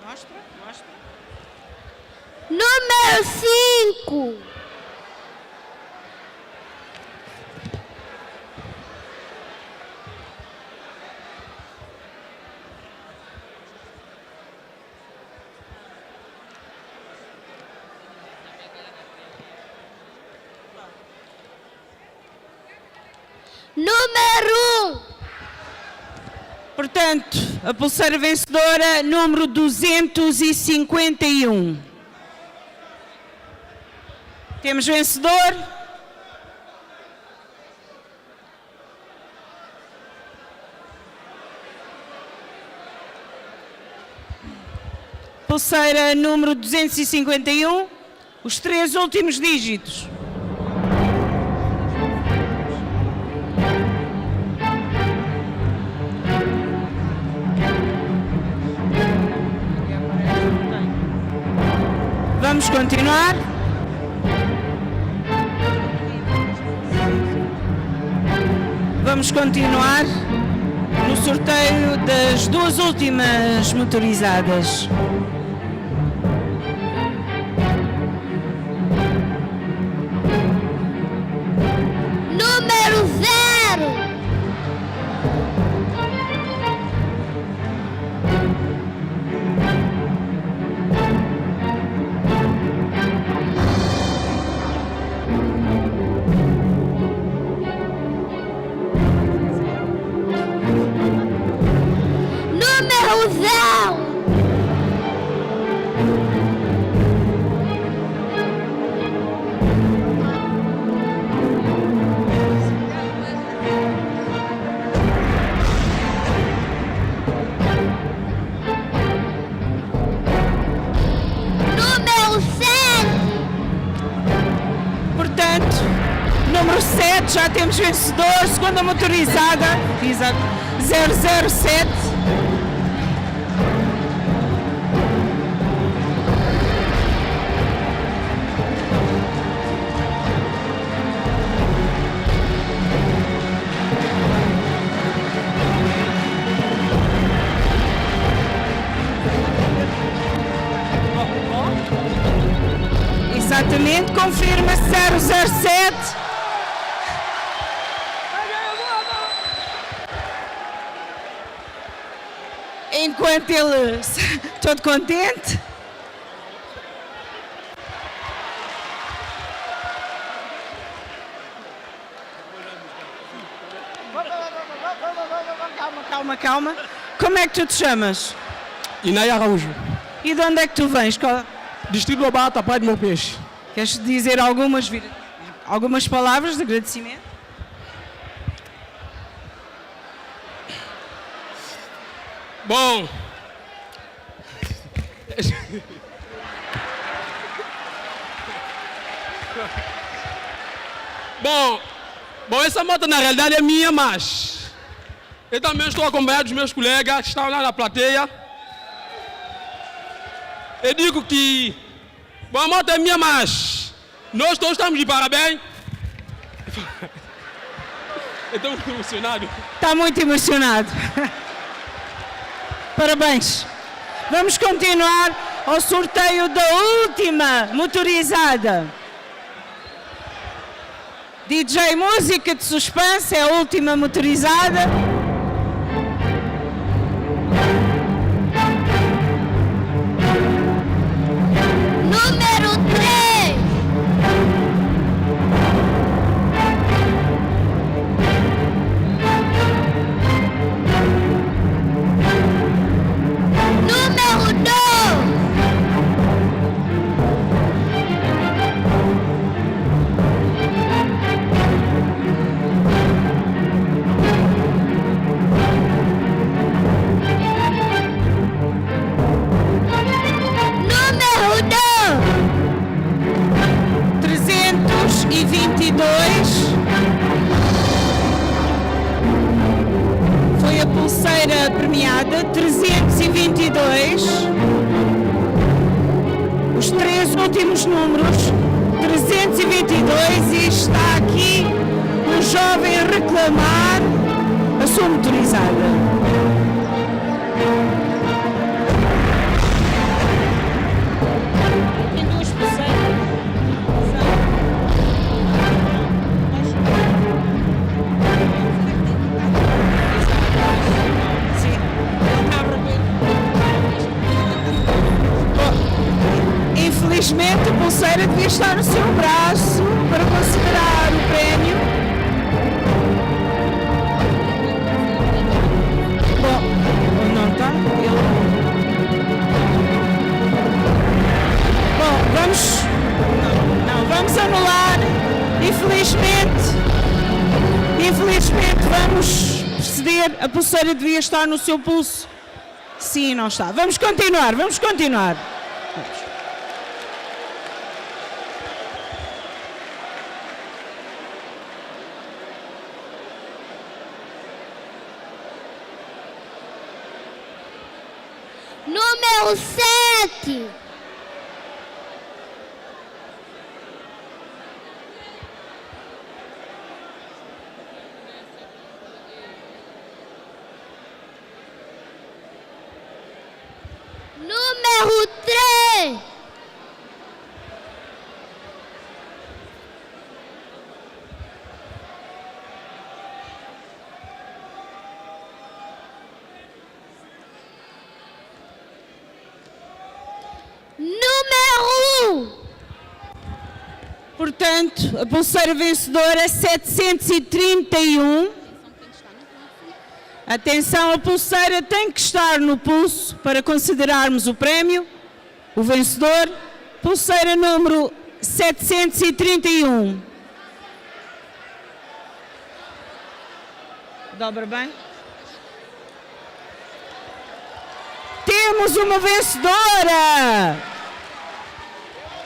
Mostra. Número 5. Número 1. Portanto, a pulseira vencedora, número 251. Temos vencedor. Pulseira número 251, os 3 últimos dígitos. Vamos continuar. Vamos continuar no sorteio das 2 últimas motorizadas. Número 0. Número 0. Número 7. Portanto, número 7, já temos vencedor, segunda motorizada, exato, 007. Exatamente, confirma-se 007. Enquanto ele, todo contente. Calma. Como é que tu te chamas? Inaya Araújo, E de onde é que tu vens? Distrito do Bata, Praia do Meu Peixe. Queres dizer algumas palavras de agradecimento? Bom, bom, essa moto na realidade é minha, mas eu também estou acompanhado dos meus colegas que estão lá na plateia. Eu digo que a moto é minha, mas nós todos estamos de parabéns. Eu estou muito emocionado. Está muito emocionado. Parabéns. Vamos continuar ao sorteio da última motorizada. DJ Música de Suspense é a última motorizada. Número 3. pulseira premiada 322. Os 3 últimos números, 322, e está aqui um jovem a reclamar a sua motorizada. Tem 2 pulseiras. Infelizmente, a pulseira devia estar no seu braço para considerar o prémio. Bom, não está? Bom, vamos anular. Infelizmente, vamos proceder. A pulseira devia estar no seu pulso. Sim, não está. Vamos continuar. Número 7. Número 3. Número 1. Portanto, a pulseira vencedora é 731. Atenção, a pulseira tem que estar no pulso para considerarmos o prémio. O vencedor, pulseira número 731. Dobra bem. Temos uma vencedora!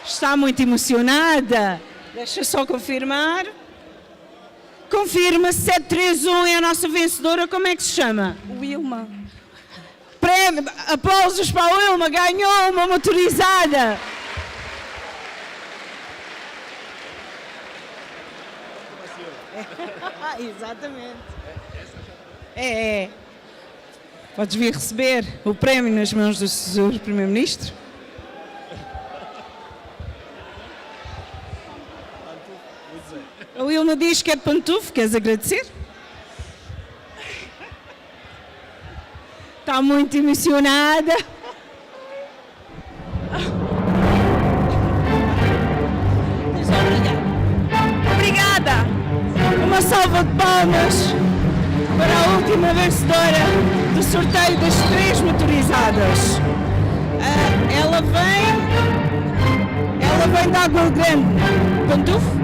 Está muito emocionada. Deixa só confirmar. Confirma, 731 é a nossa vencedora. Como é que se chama? Wilma. Prémio, aplausos para a Wilma, ganhou uma motorizada. Exatamente. É. Podes vir receber o prémio nas mãos do Sr. Primeiro-Ministro. A Wilma diz que é de pantufo, queres agradecer? Está muito emocionada. Obrigada. Uma salva de palmas para a última vencedora do sorteio das 3 motorizadas. Ela vem de Água Grande. Pantufo?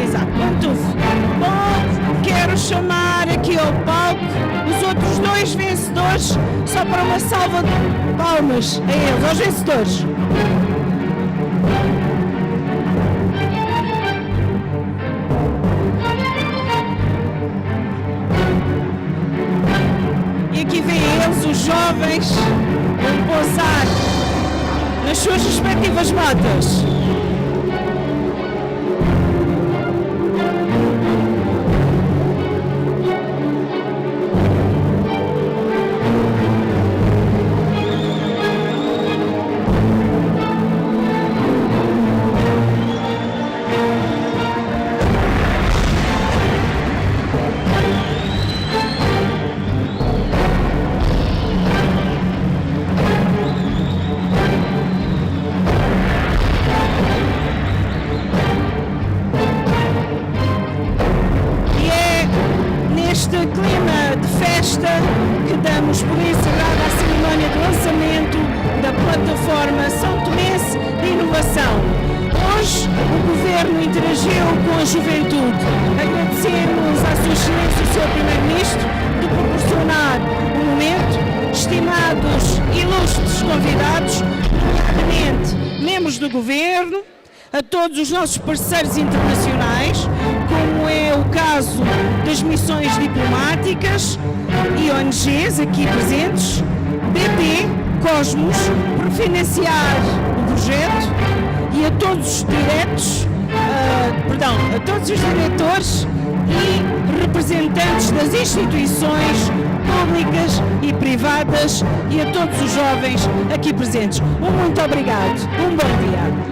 Exato, pantufo. Bom, quero chamar aqui ao palco os outros 2 vencedores, só para uma salva de palmas a eles, aos vencedores. E aqui vêm eles, os jovens, vão pousar nas suas respectivas motas. Que damos por encerrada a cerimónia de lançamento da plataforma São Tomense de Inovação. Hoje o Governo interagiu com a juventude. Agradecemos à Sua Excelência, Sr. Primeiro-Ministro, de proporcionar o momento. Estimados ilustres convidados, nomeadamente membros do Governo, a todos os nossos parceiros internacionais, como é o caso das missões diplomáticas e ONGs aqui presentes, BP, Cosmos, por financiar o projeto, e a todos os a todos os diretores e representantes das instituições públicas e privadas e a todos os jovens aqui presentes. Muito obrigado. Um bom dia.